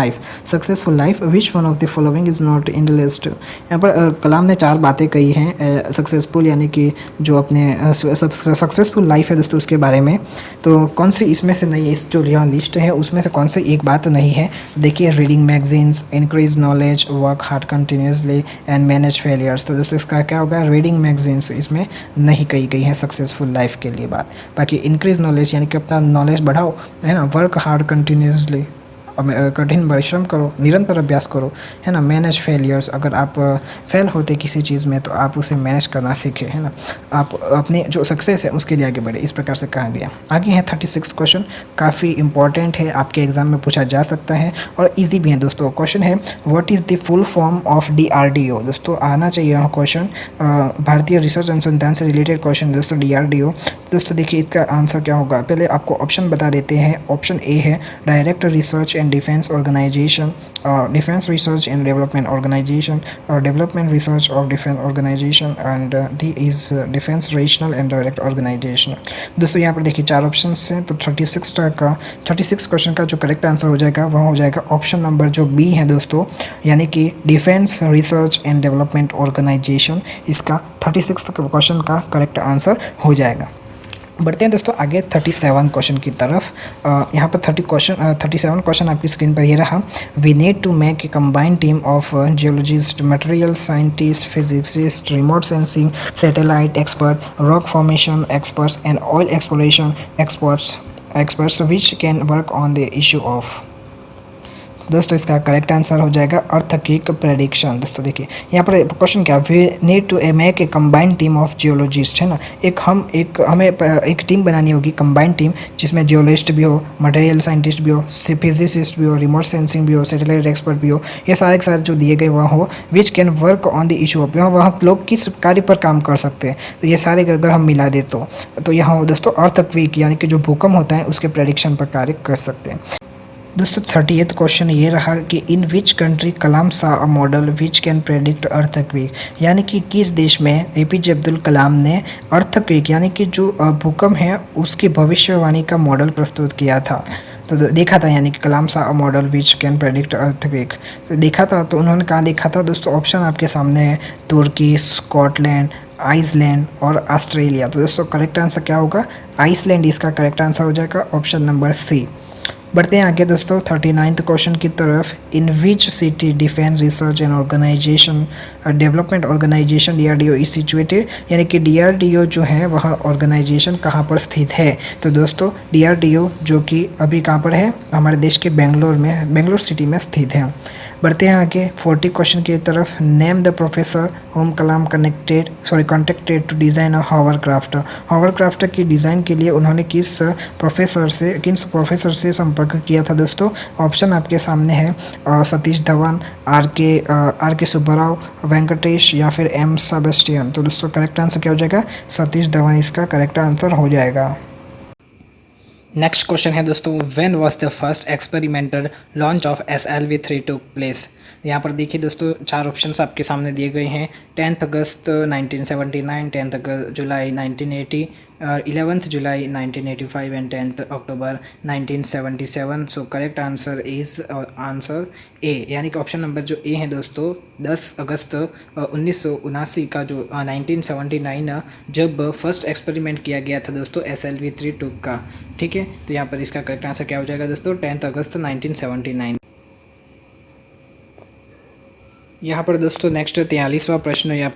life which one of the following is not in the list. यहाँ पर कलाम ने 4 बातें कही हैं सक्सेसफुल, यानी कि जो अपने सक्सेसफुल लाइफ है दोस्तों उसके बारे में। तो कौन सी इसमें से नहीं है, इस जो यहाँ लिस्ट है उसमें से कौन सी एक बात नहीं है। देखिए, reading magazines, increase knowledge, work hard continuously and manage failures. तो दोस्तों इसका क्या होगा, रीडिंग मैगजीन्स इसमें नहीं कही गई है सक्सेसफुल लाइफ के लिए बात। बाकी इंक्रीज नॉलेज यानी कि अपना नॉलेज बढ़ाओ, है ना, वर्क हार्ड कंटिन्यूसली, कठिन परिश्रम करो, निरंतर अभ्यास करो, है ना, मैनेज फेलियर्स, अगर आप फेल होते किसी चीज़ में तो आप उसे मैनेज करना सीखें, है ना, आप अपने जो सक्सेस है उसके लिए आगे बढ़े, इस प्रकार से कहा गया। आगे है 36 क्वेश्चन, काफ़ी इंपॉर्टेंट है, आपके एग्जाम में पूछा जा सकता है और ईजी भी है दोस्तों। क्वेश्चन है, what is the full form of DRDO। दोस्तों आना चाहिए क्वेश्चन, भारतीय रिसर्च अनुसंधान से रिलेटेड क्वेश्चन दोस्तों DRDO। दोस्तों देखिए इसका आंसर क्या होगा, पहले आपको ऑप्शन बता देते हैं। ऑप्शन ए है direct research and defence organisation, defence research and development organisation, और development research of defence organisation, and D is defence regional and direct organisation. दोस्तों यहाँ पर देखिए 4 ऑप्शन हैं, तो 36 क्वेश्चन का जो करेक्ट आंसर हो जाएगा वह हो जाएगा ऑप्शन नंबर जो बी है दोस्तों, यानी कि defence research and development organisation, इसका 36 क्वेश्चन का करेक्ट आंसर हो जाएगा। बढ़ते हैं दोस्तों आगे 37 क्वेश्चन की तरफ। यहाँ पर 37 क्वेश्चन आपकी स्क्रीन पर ये रहा। We need to make a combined team of geologist, material scientist, physicist, remote sensing satellite expert, rock formation experts and oil exploration experts which can work on the issue of. दोस्तों इसका करेक्ट आंसर हो जाएगा अर्थक्वेक प्रेडिक्शन। दोस्तों देखिए यहाँ पर क्वेश्चन क्या, we need to make a combined team of geologist, है ना, हमें एक टीम बनानी होगी, कंबाइंड टीम, जिसमें जियोलॉजिस्ट भी हो, मटेरियल साइंटिस्ट भी हो, फिजिसिस्ट भी हो, रिमोट सेंसिंग भी हो, सैटेलाइट एक्सपर्ट भी हो, ये सारे के सारे जो दिए गए वह हो, विच can work on the issue of, यहाँ वहाँ लोग किस कार्य पर काम कर सकते हैं। तो ये सारे अगर हम मिला दे तो यहाँ दोस्तों अर्थक्वेक यानी कि जो भूकंप होता है उसके प्रेडिक्शन पर कार्य कर सकते हैं। दोस्तों 38th क्वेश्चन ये रहा कि इन विच कंट्री कलाम सा a model which can predict earthquake, यानी कि किस देश में APJ अब्दुल कलाम ने अर्थक्वेक यानी कि जो भूकंप है उसकी भविष्यवाणी का मॉडल प्रस्तुत किया था। तो देखा था, यानी कि कलाम सा a model which can predict earthquake, तो देखा था, तो उन्होंने कहाँ देखा था दोस्तों, ऑप्शन आपके सामने है, तुर्की, स्कॉटलैंड, आइसलैंड और ऑस्ट्रेलिया। तो दोस्तों करेक्ट आंसर क्या होगा, आइसलैंड इसका करेक्ट आंसर हो जाएगा, ऑप्शन नंबर सी। बढ़ते हैं आगे दोस्तों 39th क्वेश्चन की तरफ। In which city defence research and organisation development organisation DRDO is situated, यानी कि DRDO जो है वह ऑर्गेनाइजेशन कहाँ पर स्थित है। तो दोस्तों DRDO जो कि अभी कहाँ पर है, हमारे देश के बेंगलोर सिटी में स्थित है। बढ़ते हैं आगे 40 क्वेश्चन की तरफ। Name the professor whom Kalam contacted to design a hovercraft की डिज़ाइन के लिए उन्होंने किस प्रोफेसर से संपर्क किया था दोस्तों। ऑप्शन आपके सामने है, सतीश धवन, आर के सुब्बाराव, वेंकटेश या फिर M सेबेस्टियन। तो दोस्तों करेक्ट आंसर क्या हो जाएगा, सतीश धवन इसका करेक्ट आंसर हो जाएगा। नेक्स्ट क्वेश्चन है दोस्तों, when was the first experimental launch of SLV-3 took place. यहाँ पर देखिए दोस्तों 4 ऑप्शंस आपके सामने दिए गए हैं। 10 अगस्त 1979, 10 जुलाई 1980, 11 जुलाई 1985 and 10 October 1977। So correct answer is answer A, यानी कि ऑप्शन नंबर जो ए है दोस्तों, 10 अगस्त 1979 का जो 1979 जब फर्स्ट एक्सपेरिमेंट किया गया था दोस्तों SLV-3 टुक का। ठीक है, तो यहाँ पर इसका करेक्ट आंसर क्या हो जाएगा दोस्तों, 10 अगस्त 1979। यहाँ पर दोस्तों नेक्स्ट 43वां प्रश्न या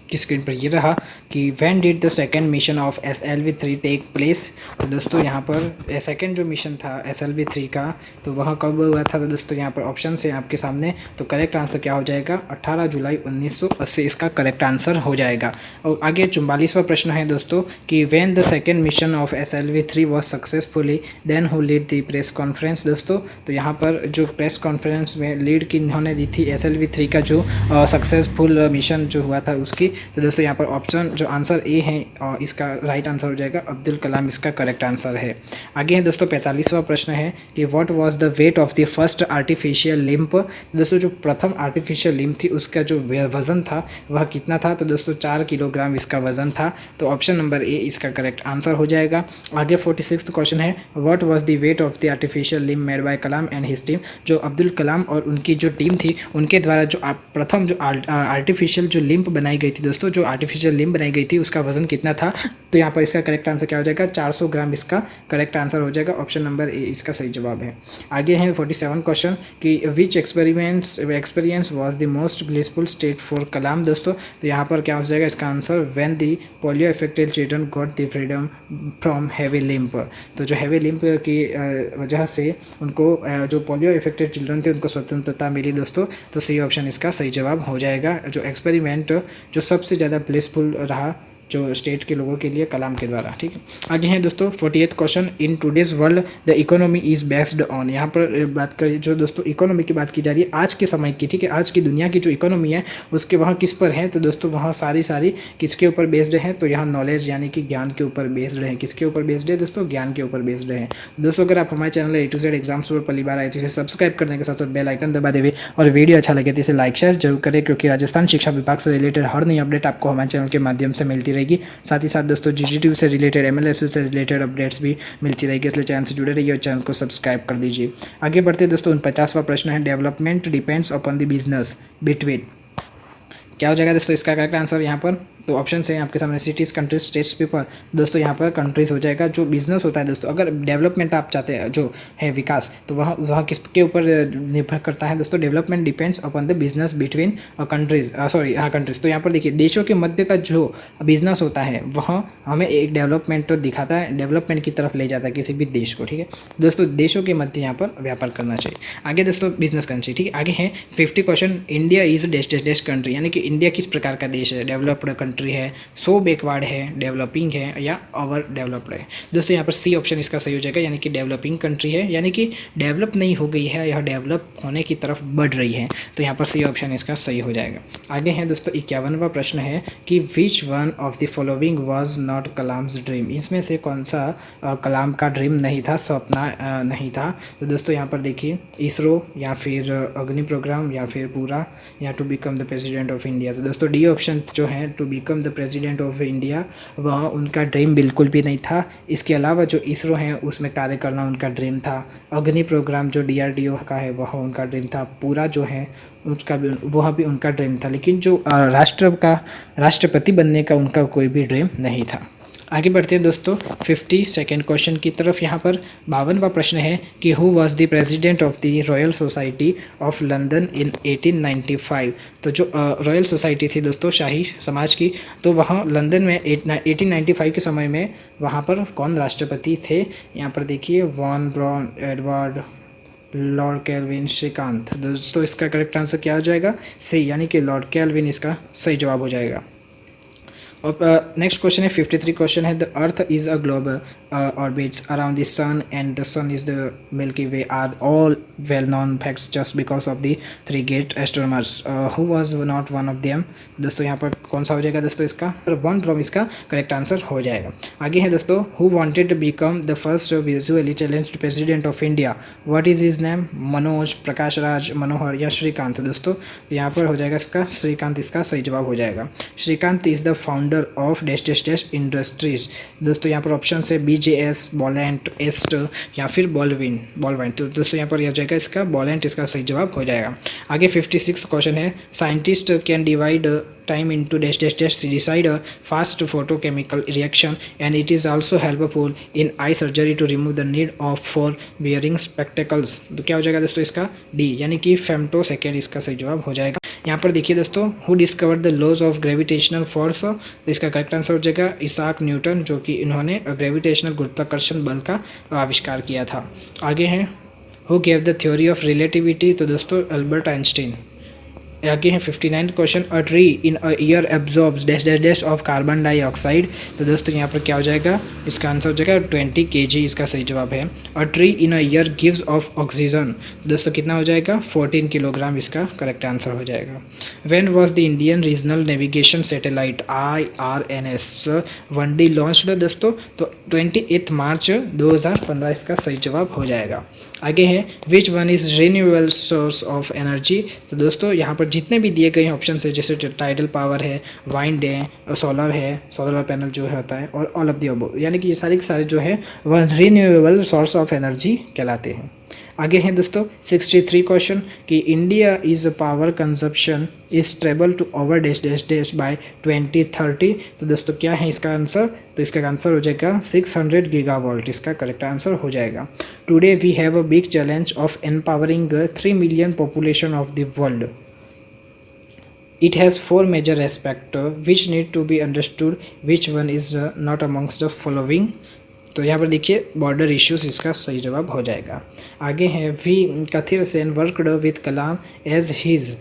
की स्क्रीन पर ये रहा कि when did the second mission of SLV-3 take place. तो दोस्तों यहाँ पर सेकेंड जो मिशन था SLV-3 का तो वह कब हुआ था। तो दोस्तों यहाँ पर ऑप्शन है आपके सामने, तो करेक्ट आंसर क्या हो जाएगा 18 जुलाई 1980 इसका करेक्ट आंसर हो जाएगा। और आगे 44वां प्रश्न है दोस्तों कि when the second mission of SLV-3 was successfully then who lead the press conference. दोस्तों तो यहाँ पर जो प्रेस कॉन्फ्रेंस में लीड किन्होंने दी थी SLV-3 का जो सक्सेसफुल मिशन जो हुआ था उसकी। तो दोस्तों यहाँ पर ऑप्शन जो आंसर ए है इसका राइट आंसर हो जाएगा अब्दुल कलाम इसका करेक्ट आंसर है। आगे है दोस्तों 45वां प्रश्न है कि what was the weight of the first artificial lymph. दोस्तों जो प्रथम आर्टिफिशियल लिम्फ थी उसका जो वजन था वह कितना था। तो दोस्तों 4 किलोग्राम इसका वजन था। तो ऑप्शन नंबर ए इसका करेक्ट आंसर हो जाएगा। आगे 46वां क्वेश्चन है what was the weight of the artificial lymph made by Kalam and his team. जो अब्दुल कलाम और उनकी जो टीम थी उनके द्वारा जो प्रथम जो आर्टिफिशियल जो लिम्फ बनाई गई थी दोस्तों, जो आर्टिफिशियल लिम्फ बनाई गई थी उसका वजन कितना था। तो यहाँ पर इसका करेक्ट आंसर क्या हो जाएगा 400 ग्राम इसका करेक्ट आंसर हो जाएगा। ऑप्शन नंबर ए इसका सही जवाब है। आगे है 47 क्वेश्चन कि which experience was the most blissful state for Kalam. दोस्तों तो यहाँ पर क्या हो जाएगा इसका answer when the polio affected children got the freedom from heavy limp. तो जो हैवी लिम्प की वजह से उनको जो पोलियो अफेक्टेड चिल्ड्रन थे उनको स्वतंत्रता मिली दोस्तों। तो सी ऑप्शन इसका सही जवाब हो जाएगा। जो एक्सपेरिमेंट जो सबसे ज़्यादा ब्लिसफुल रहा जो स्टेट के लोगों के लिए कलाम के द्वारा। ठीक है, आगे हैं दोस्तों 48 question in today's world the economy is based on. यहाँ पर बात करें जो दोस्तों इकोनॉमी की बात की जा रही है आज के समय की। ठीक है, आज की दुनिया की जो इकोनॉमी है उसके वहाँ किस पर है। तो दोस्तों वहाँ सारी किसके ऊपर बेस्ड है। तो यहाँ नॉलेज यानी कि ज्ञान के ऊपर बेस्ड है। किसके ऊपर बेस्ड है दोस्तों, ज्ञान के ऊपर बेस्ड है। दोस्तों अगर आप हमारे channel A to Z exams पर पहली बार आए तो इसे सब्सक्राइब करने के साथ साथ बेल आइकन दबा देवे और वीडियो अच्छा लगे तो इसे लाइक शेयर जरूर करें, क्योंकि राजस्थान शिक्षा विभाग से रिलेटेड हर नई अपडेट आपको हमारे चैनल के माध्यम से मिलती रहेगी। साथ ही दोस्तों GGTU से रिलेटेड MLSU से रिलेटेड अपडेट्स भी मिलती रहेगी, इसलिए चैनल से जुड़े रहिए और चैनल को सब्सक्राइब कर दीजिए। आगे बढ़ते दोस्तों 49वां प्रश्न है development depends upon the business between. क्या हो जाएगा दोस्तों इसका करेक्ट आंसर यहाँ पर। तो ऑप्शन है आपके सामने सिटीज़ कंट्रीज स्टेट्स पीपल। दोस्तों यहाँ पर कंट्रीज हो जाएगा। जो बिजनेस होता है दोस्तों, अगर डेवलपमेंट आप चाहते हैं जो है विकास, तो वहाँ किसके ऊपर निर्भर करता है दोस्तों। Development depends upon the business between countries countries. तो यहाँ पर देखिए देशों के मध्य का जो बिजनेस होता है वह हमें एक डेवलपमेंट दिखाता है, डेवलपमेंट की तरफ ले जाता है किसी भी देश को। ठीक है दोस्तों, देशों के मध्य यहाँ पर व्यापार करना चाहिए। आगे दोस्तों बिजनेस कंट्री। ठीक है, आगे है 50 question India is dash country, यानी कि इंडिया किस प्रकार का देश है। डेवलप्ड कंट्री है, सो बैकवर्ड है, डेवलपिंग है या ओवर डेवलप्ड है। दोस्तों यहाँ पर सी ऑप्शन इसका सही हो जाएगा, यानी कि डेवलपिंग कंट्री है, यानी कि डेवलप नहीं हो गई है, यह डेवलप होने की तरफ बढ़ रही है। तो यहाँ पर सी ऑप्शन इसका सही हो जाएगा। आगे है दोस्तों 51वां प्रश्न है कि विच one of the following was not Kalam's dream. इसमें से कौन सा कलाम का ड्रीम नहीं था, सपना नहीं था। तो दोस्तों यहाँ पर देखिए इसरो या फिर अग्नि प्रोग्राम या फिर पूरा या to become the president of India. तो दोस्तों डी ऑप्शन जो है to become the president of India वह उनका ड्रीम बिल्कुल भी नहीं था। इसके अलावा जो इसरो है उसमें कार्य करना उनका ड्रीम था। अग्नि प्रोग्राम जो DRDO का है वह उनका ड्रीम था। पूरा जो है उसका भी वह भी उनका ड्रीम था। लेकिन जो राष्ट्रपति बनने का उनका कोई भी ड्रीम नहीं था। आगे बढ़ते हैं दोस्तों 52nd क्वेश्चन की तरफ। यहाँ पर 52वां प्रश्न है कि who was the president of the royal society of London इन 1895। तो जो रॉयल सोसाइटी थी दोस्तों शाही समाज की, तो वहाँ लंदन में 1895 के समय में वहाँ पर कौन राष्ट्रपति थे। यहाँ पर देखिए Von Braun, Edward, Lord Kelvin, Srikanth. दोस्तों इसका करेक्ट आंसर क्या हो जाएगा सही, यानी कि लॉर्ड कैल्विन इसका सही जवाब हो जाएगा। और नेक्स्ट क्वेश्चन है 53 क्वेश्चन है the earth is a globe orbits around the sun and the sun is the Milky Way are all well known facts just because of the 3 great astronomers who was not one of them. दोस्तों यहाँ पर कौन सा हो जाएगा दोस्तों इसका वन फ्रॉम इसका करेक्ट आंसर हो जाएगा। आगे है दोस्तों who wanted to become the first visually challenged president of India, what is his name. Manoj, Prakash Raj, Manohar या श्रीकांत। दोस्तों यहाँ पर हो जाएगा इसका श्रीकांत इसका सही जवाब हो जाएगा। Srikanth is the founder of dash industries. दोस्तों यहाँ पर ऑप्शन है BJS, बॉलेंट, एस्ट या फिर बॉलविन। तो दोस्तों यहाँ पर यह जाएगा इसका बॉलेंट इसका सही जवाब हो जाएगा। आगे 56 क्वेश्चन है scientist can divide time into dash decide a fast photochemical reaction and it is also helpful in eye surgery to remove the need of for wearing spectacles। तो क्या हो जाएगा दोस्तों इसका D, यानी कि फेम्टोसेकेंड इसका सही जवाब हो जाएगा। यहाँ पर देखिए दोस्तों, who discover the laws of gravitational force, तो इसका करेक्ट आंसर हो जाएगा इसाक न्यूटन, जो कि इन्होंने ग्रेविटेशनल गुरुत्वाकर्षण बल का आविष्कार किया था। आगे हैं, who gave the theory of relativity, तो दोस्तों अल्बर्ट आइंस्टीन। आगे है 59 question, a tree in a year absorbs dash dash dash of carbon dioxide, तो दोस्तों यहाँ पर क्या हो जाएगा, इसका आंसर हो जाएगा 20 kg, इसका सही जवाब है। A tree in a year gives off oxygen, दोस्तों कितना हो जाएगा 14 किलोग्राम, इसका करेक्ट आंसर हो जाएगा। When was the Indian regional navigation satellite IRNS 1D launched, दोस्तों तो 28 मार्च 2015, इसका सही जवाब हो जाएगा। आगे है, which one is renewable source of energy, तो दोस्तों यहाँ पर जितने भी दिए गए हैं ऑप्शन है, जैसे टाइडल पावर है, वाइंड है, सोलर पैनल जो होता है, और ऑल ऑफ द अबव, यानी कि ये सारे के सारे जो है वह रिन्यूएबल सोर्स ऑफ एनर्जी कहलाते हैं। आगे हैं दोस्तों 63 क्वेश्चन कि India is power consumption is treble to over dash dash dash by 2030, तो दोस्तों क्या है इसका आंसर, तो इसका आंसर हो जाएगा 600 गीगावाट, इसका करेक्ट आंसर हो जाएगा। Today we have a big challenge of empowering 3 million population of the world. It has 4 major aspects which need to be understood. Which one is not amongst the following? तो यहाँ पर देखिए बॉर्डर इश्यूज, इसका सही जवाब हो जाएगा। आगे है, V Kathiresan worked with Kalam as his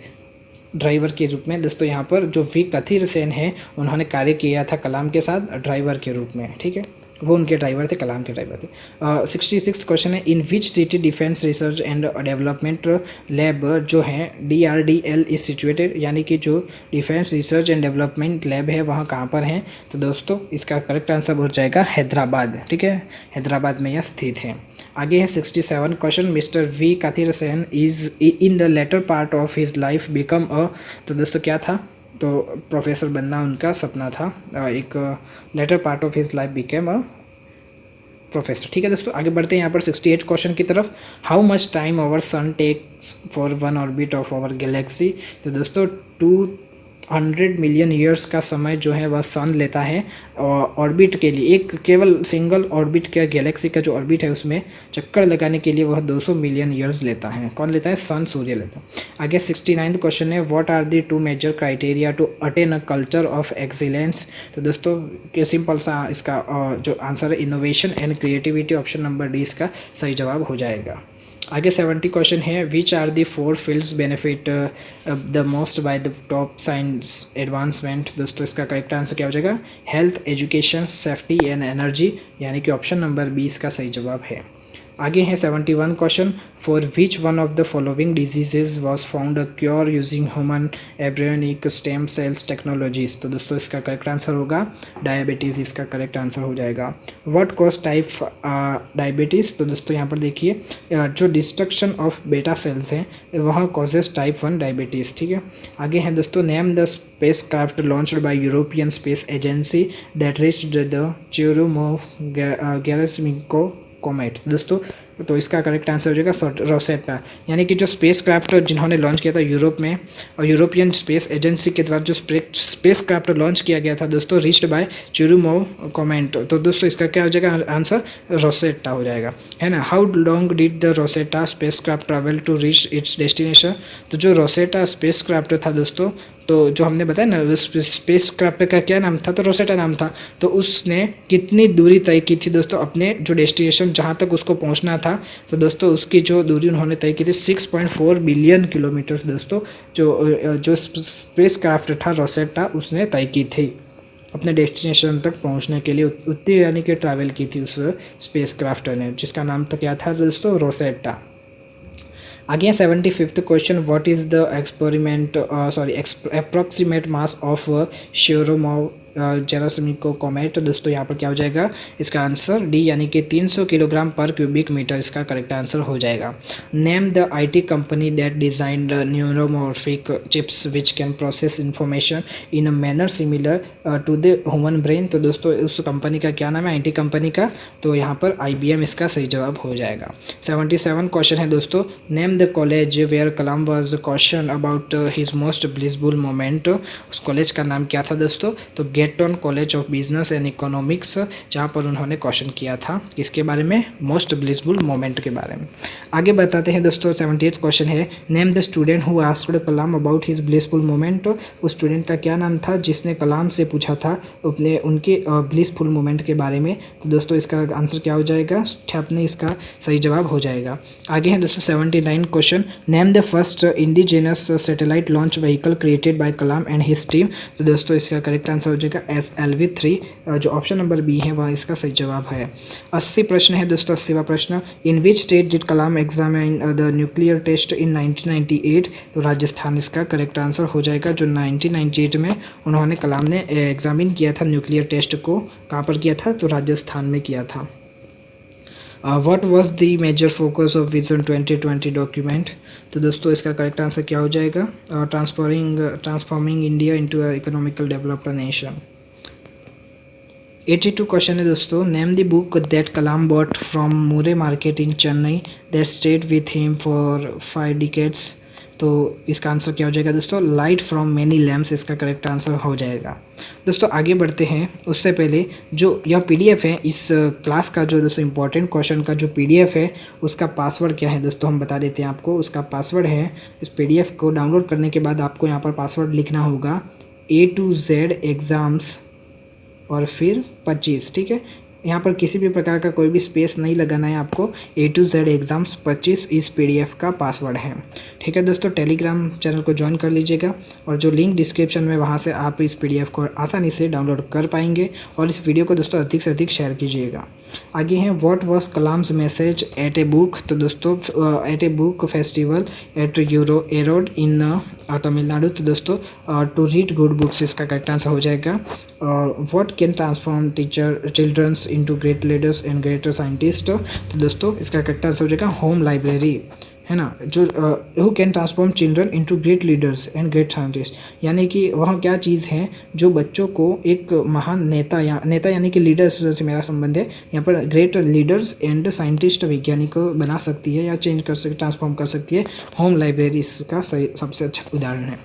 driver के रूप में, दोस्तों यहाँ पर जो वी कथिर सेन है उन्होंने कार्य किया था कलाम के साथ ड्राइवर के रूप में, ठीक है, वो उनके ड्राइवर थे, कलाम के ड्राइवर थे। 66 क्वेश्चन है, in which city defence research and development lab जो है DRDL इज सिचुएटेड, यानी कि जो defence research and development lab है वहाँ कहाँ पर है, तो दोस्तों इसका करेक्ट आंसर हो जाएगा हैदराबाद, ठीक है, हैदराबाद में यह स्थित है। आगे है 67 question, mister V Kathiresan is in the latter part of his life become a, तो दोस्तों क्या था, तो प्रोफेसर बनना उनका सपना था, एक latter part of his life became a professor, ठीक है दोस्तों। आगे बढ़ते हैं यहाँ पर 68 क्वेश्चन की तरफ, how much time our sun takes for one orbit of our galaxy, तो दोस्तों 200 मिलियन ईयर्स का समय जो है वह सन लेता है ऑर्बिट के लिए, एक केवल सिंगल ऑर्बिट का गैलेक्सी का जो ऑर्बिट है उसमें चक्कर लगाने के लिए वह 200 मिलियन ईयर्स लेता है। कौन लेता है, सन, सूर्य लेता है। आगे 69 क्वेश्चन है, what are the 2 major criteria to attain a culture of excellence, तो दोस्तों सिंपल सा इसका जो आंसर है innovation and creativity, option number D इसका सही जवाब हो जाएगा। आगे 70 क्वेश्चन है, which are the 4 fields benefit the most by the top science advancement, दोस्तों इसका करेक्ट आंसर क्या हो जाएगा, health, education, safety and energy, यानी कि ऑप्शन नंबर 20 का सही जवाब है। आगे है 71 question, for which one of the following diseases was found a cure using human embryonic stem cells technologies, तो दोस्तों इसका करेक्ट आंसर होगा डायबिटीज़, इसका करेक्ट आंसर हो जाएगा। व्हाट कॉज टाइप डायबिटीज़, तो दोस्तों यहाँ पर देखिए जो डिस्ट्रक्शन ऑफ बेटा सेल्स हैं वह कॉजेज टाइप 1 डायबिटीज़, ठीक है। आगे हैं दोस्तों, name the spacecraft launched by European Space Agency that reached the Churyumov Gerasimenko comet, दोस्तों तो इसका करेक्ट आंसर हो जाएगा रोसेटा, यानी कि जो स्पेस क्राफ्ट जिन्होंने लॉन्च किया था यूरोप में, और यूरोपियन स्पेस एजेंसी के द्वारा जो स्पेस क्राफ्ट लॉन्च किया गया था दोस्तों, रीच्ड बाय च्यूरूमो कॉमेट, तो दोस्तों इसका क्या हो जाएगा आंसर, रोसेटा हो जाएगा, है ना। How long did the Rosetta spacecraft travel to reach its destination, तो जो रोसेटा स्पेस क्राफ्ट था दोस्तों, तो जो हमने बताया ना स्पेस क्राफ्ट का क्या नाम था, तो रोसेटा नाम था, तो उसने कितनी दूरी तय की थी दोस्तों अपने जो डेस्टिनेशन जहाँ तक उसको पहुँचना था, तो दोस्तों उसकी जो दूरी उन्होंने तय की थी 6.4 बिलियन किलोमीटर दोस्तों, जो स्पेस क्राफ्ट था रोसेटा उसने तय की थी अपने डेस्टिनेशन तक पहुंचने के लिए, उतनी यानी कि ट्रैवल की थी उस स्पेस क्राफ्ट ने, जिसका नाम तो क्या था दोस्तों, रोसेटा। आगे 75th question, what is the approximate mass of Churyumov Gerasimenko comet, दोस्तों यहाँ पर क्या हो जाएगा इसका आंसर डी, यानी कि 300 किलोग्राम पर क्यूबिक मीटर, इसका करेक्ट आंसर हो जाएगा। Name the IT company that designed neuromorphic chips which can process information in a manner similar to the human brain, तो दोस्तों उस कंपनी का क्या नाम है IT कंपनी का, तो यहाँ पर IBM इसका सही जवाब हो जाएगा। 77 क्वेश्चन है दोस्तों, name the college where Kalam was question about his most blissful moment, उस कॉलेज का नाम क्या था दोस्तों, तो Deccan college of business and economics, जहाँ पर उन्होंने क्वेश्चन किया था इसके बारे में, मोस्ट ब्लिसफुल मोमेंट के बारे में। आगे बताते हैं दोस्तों, 78th क्वेश्चन है, name the student who asked Kalam about his blissful moment. उस स्टूडेंट का क्या नाम था जिसने कलाम से पूछा था अपने उनके ब्लिसफुल मोमेंट के बारे में। तो दोस्तों इसका आंसर क्या हो जाएगा, स्टेपनी इसका सही जवाब हो जाएगा। आगे है दोस्तों 79 question, name the first indigenous satellite launch vehicle created by Kalam and his team. तो दोस्तों इसका करेक्ट आंसर हो जाएगा SLV-3, जो ऑप्शन नंबर बी है वह इसका सही जवाब है। 80 प्रश्न है दोस्तों, 80वां प्रश्न, in which state did Kalam examine the nuclear test in 1998। तो राजस्थान इसका करेक्ट आंसर हो जाएगा। जो 1998 में उन्होंने कलाम ने एग्जामिन किया था न्यूक्लियर टेस्ट को, कहाँ पर किया था, तो राजस्थान में किया था। What was the major focus of vision 2020 document. तो दोस्तों इसका करेक्ट आंसर क्या हो जाएगा, transforming India into a economical developed nation. 82 question है दोस्तों, name the book that Kalam bought from Moore Market in Chennai that stayed with him for 5 decades. तो इसका आंसर क्या हो जाएगा दोस्तों, लाइट फ्रॉम मैनी लैम्प्स इसका करेक्ट आंसर हो जाएगा। दोस्तों आगे बढ़ते हैं, उससे पहले जो यह PDF है इस क्लास का, जो दोस्तों इंपॉर्टेंट क्वेश्चन का जो PDF है उसका पासवर्ड क्या है दोस्तों, हम बता देते हैं आपको। उसका पासवर्ड है, इस PDF को डाउनलोड करने के बाद आपको यहाँ पर पासवर्ड लिखना होगा A to Z एग्ज़ाम्स और फिर 25, ठीक है। यहाँ पर किसी भी प्रकार का कोई भी स्पेस नहीं लगाना है आपको, A to Z एग्ज़ाम्स 25 इस PDF का पासवर्ड है, ठीक है दोस्तों। टेलीग्राम चैनल को ज्वाइन कर लीजिएगा और जो लिंक डिस्क्रिप्शन में, वहाँ से आप इस PDF को आसानी से डाउनलोड कर पाएंगे। और इस वीडियो को दोस्तों अधिक से अधिक शेयर कीजिएगा। आगे हैं, what was Kalam's message at a book. तो दोस्तों at a book festival at Erode in Tamil Nadu. तो दोस्तों टू रीड गुड बुक्स इसका करेक्ट आंसर हो जाएगा। What can transform childrens into great leaders and greater scientist. तो दोस्तों इसका करेक्ट आंसर हो जाएगा होम लाइब्रेरी, है ना। जो who can transform children into great leaders and great scientist, यानी कि वह क्या चीज़ है जो बच्चों को एक महान नेता यानी कि लीडर्स से मेरा संबंध है, यहाँ पर ग्रेट लीडर्स एंड साइंटिस्ट वैज्ञानिक बना सकती है या चेंज कर सकती, ट्रांसफॉर्म कर सकती है। होम लाइब्रेरी इसका सही सबसे अच्छा उदाहरण है।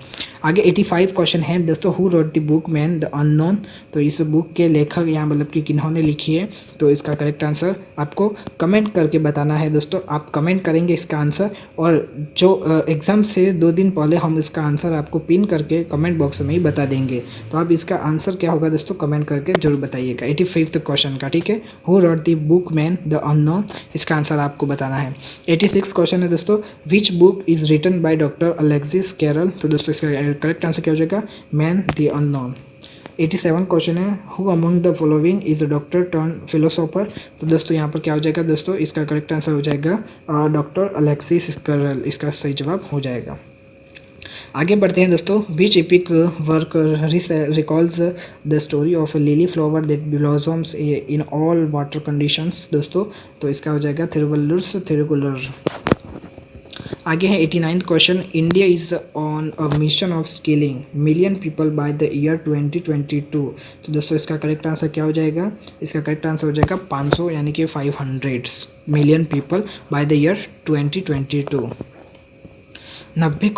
आगे 85 क्वेश्चन है दोस्तों, who wrote the book man the unknown. तो इस बुक के लेखक यहाँ मतलब कि किन्होंने लिखी है। तो इसका करेक्ट आंसर आपको कमेंट करके बताना है दोस्तों। आप कमेंट करेंगे इसका आंसर, और जो एग्ज़ाम से 2 दिन पहले हम इसका आंसर आपको पिन करके कमेंट बॉक्स में ही बता देंगे। तो आप इसका आंसर क्या होगा दोस्तों, कमेंट करके जरूर बताइएगा। 85th क्वेश्चन का, ठीक है, who wrote the book man the unknown, इसका आंसर आपको बताना है। 86 क्वेश्चन है दोस्तों, which book is written by doctor Alexis Carrel. तो दोस्तों इसका करेक्ट आंसर क्या हो जाएगा, मैन द अननोन। 87 क्वेश्चन है, who among the following is a doctor turn philosopher. तो दोस्तों यहाँ पर क्या हो जाएगा दोस्तों, इसका करेक्ट आंसर हो जाएगा डॉक्टर अलेक्सिस कैरल, इसका सही जवाब हो जाएगा। आगे बढ़ते हैं दोस्तों, which epic work recalls the story of lily flower that blossoms in all water conditions. दोस्तों तो इसका हो जाएगा थिरुवल्लुर। आगे है 89th question, India is on a mission of skilling million people by the year 2022। तो दोस्तों इसका करेक्ट आंसर क्या हो जाएगा, इसका करेक्ट आंसर हो जाएगा 500 यानी कि 500 million people by the year 2022। 90वां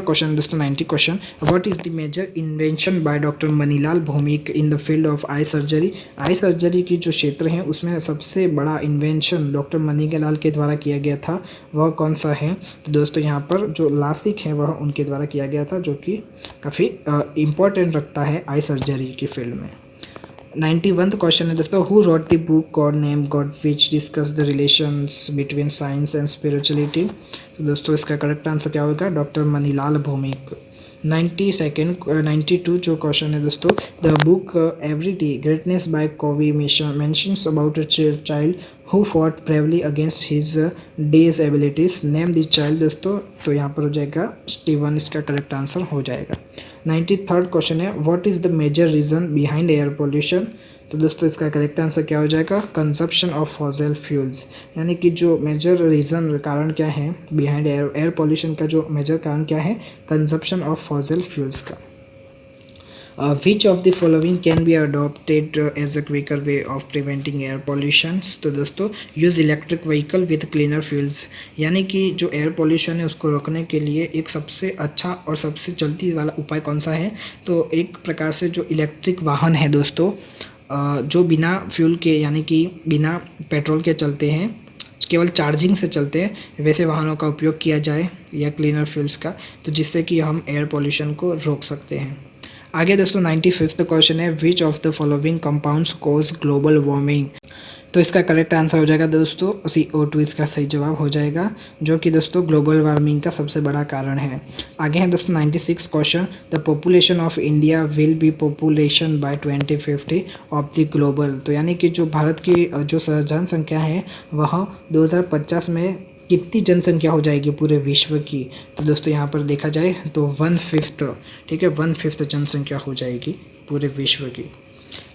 क्वेश्चन दोस्तों, 90 question, what is the major invention by doctor Manilal Bhaumik in the field of eye surgery. Eye surgery की जो क्षेत्र है उसमें सबसे बड़ा इन्वेंशन डॉक्टर मनीलाल के द्वारा किया गया था, वह कौन सा है। तो दोस्तों यहाँ पर जो लासिक है वह उनके द्वारा किया गया था, जो कि काफ़ी इम्पोर्टेंट रखता है आई सर्जरी की फील्ड में। 91th क्वेश्चन है दोस्तों, who wrote the book God name God which discuss the relations between science and spirituality. तो दोस्तों इसका करेक्ट आंसर क्या होगा, डॉक्टर मनीलाल भौमिक। 92 जो क्वेश्चन है दोस्तों, the book everyday greatness by Covey mentions about a child who fought bravely against his disabilities, name the child. दोस्तों तो यहाँ पर हो जाएगा स्टीवन, इसका करेक्ट आंसर हो जाएगा। 93rd क्वेश्चन है, what is the major reason behind air pollution. तो दोस्तों इसका करेक्ट आंसर क्या हो जाएगा, कंजप्शन ऑफ फॉसिल फ्यूल्स, यानी कि जो मेजर रीज़न कारण क्या है बिहाइंड एयर पोल्यूशन का जो मेजर कारण क्या है, कंजप्शन ऑफ फॉसिल फ्यूल्स का। Which of the following can be adopted as a quicker way of preventing air pollutions. तो दोस्तों use electric vehicle with cleaner fuels, यानी कि जो एयर पॉल्यूशन है उसको रोकने के लिए एक सबसे अच्छा और सबसे जल्दी वाला उपाय कौन सा है। तो एक प्रकार से जो इलेक्ट्रिक वाहन है दोस्तों, जो बिना फ्यूल के यानी कि बिना पेट्रोल के चलते हैं, केवल चार्जिंग से चलते हैं, वैसे वाहनों का उपयोग किया जाए या क्लीनर फ्यूल्स का, तो जिससे कि हम एयर पॉल्यूशन को रोक सकते हैं। आगे दोस्तों 95th क्वेश्चन है, which of the following compounds cause global warming. तो इसका करेक्ट आंसर हो जाएगा दोस्तों CO2 इसका सही जवाब हो जाएगा, जो कि दोस्तों ग्लोबल वार्मिंग का सबसे बड़ा कारण है। आगे है दोस्तों 96 question, the population of India will be population bye 2050 of the global. तो यानी कि जो भारत की जो जनसंख्या है वह 2050 में कितनी जनसंख्या हो जाएगी पूरे विश्व की। तो दोस्तों यहाँ पर देखा जाए तो 1/5, ठीक है, 1/5 जनसंख्या हो जाएगी पूरे विश्व की।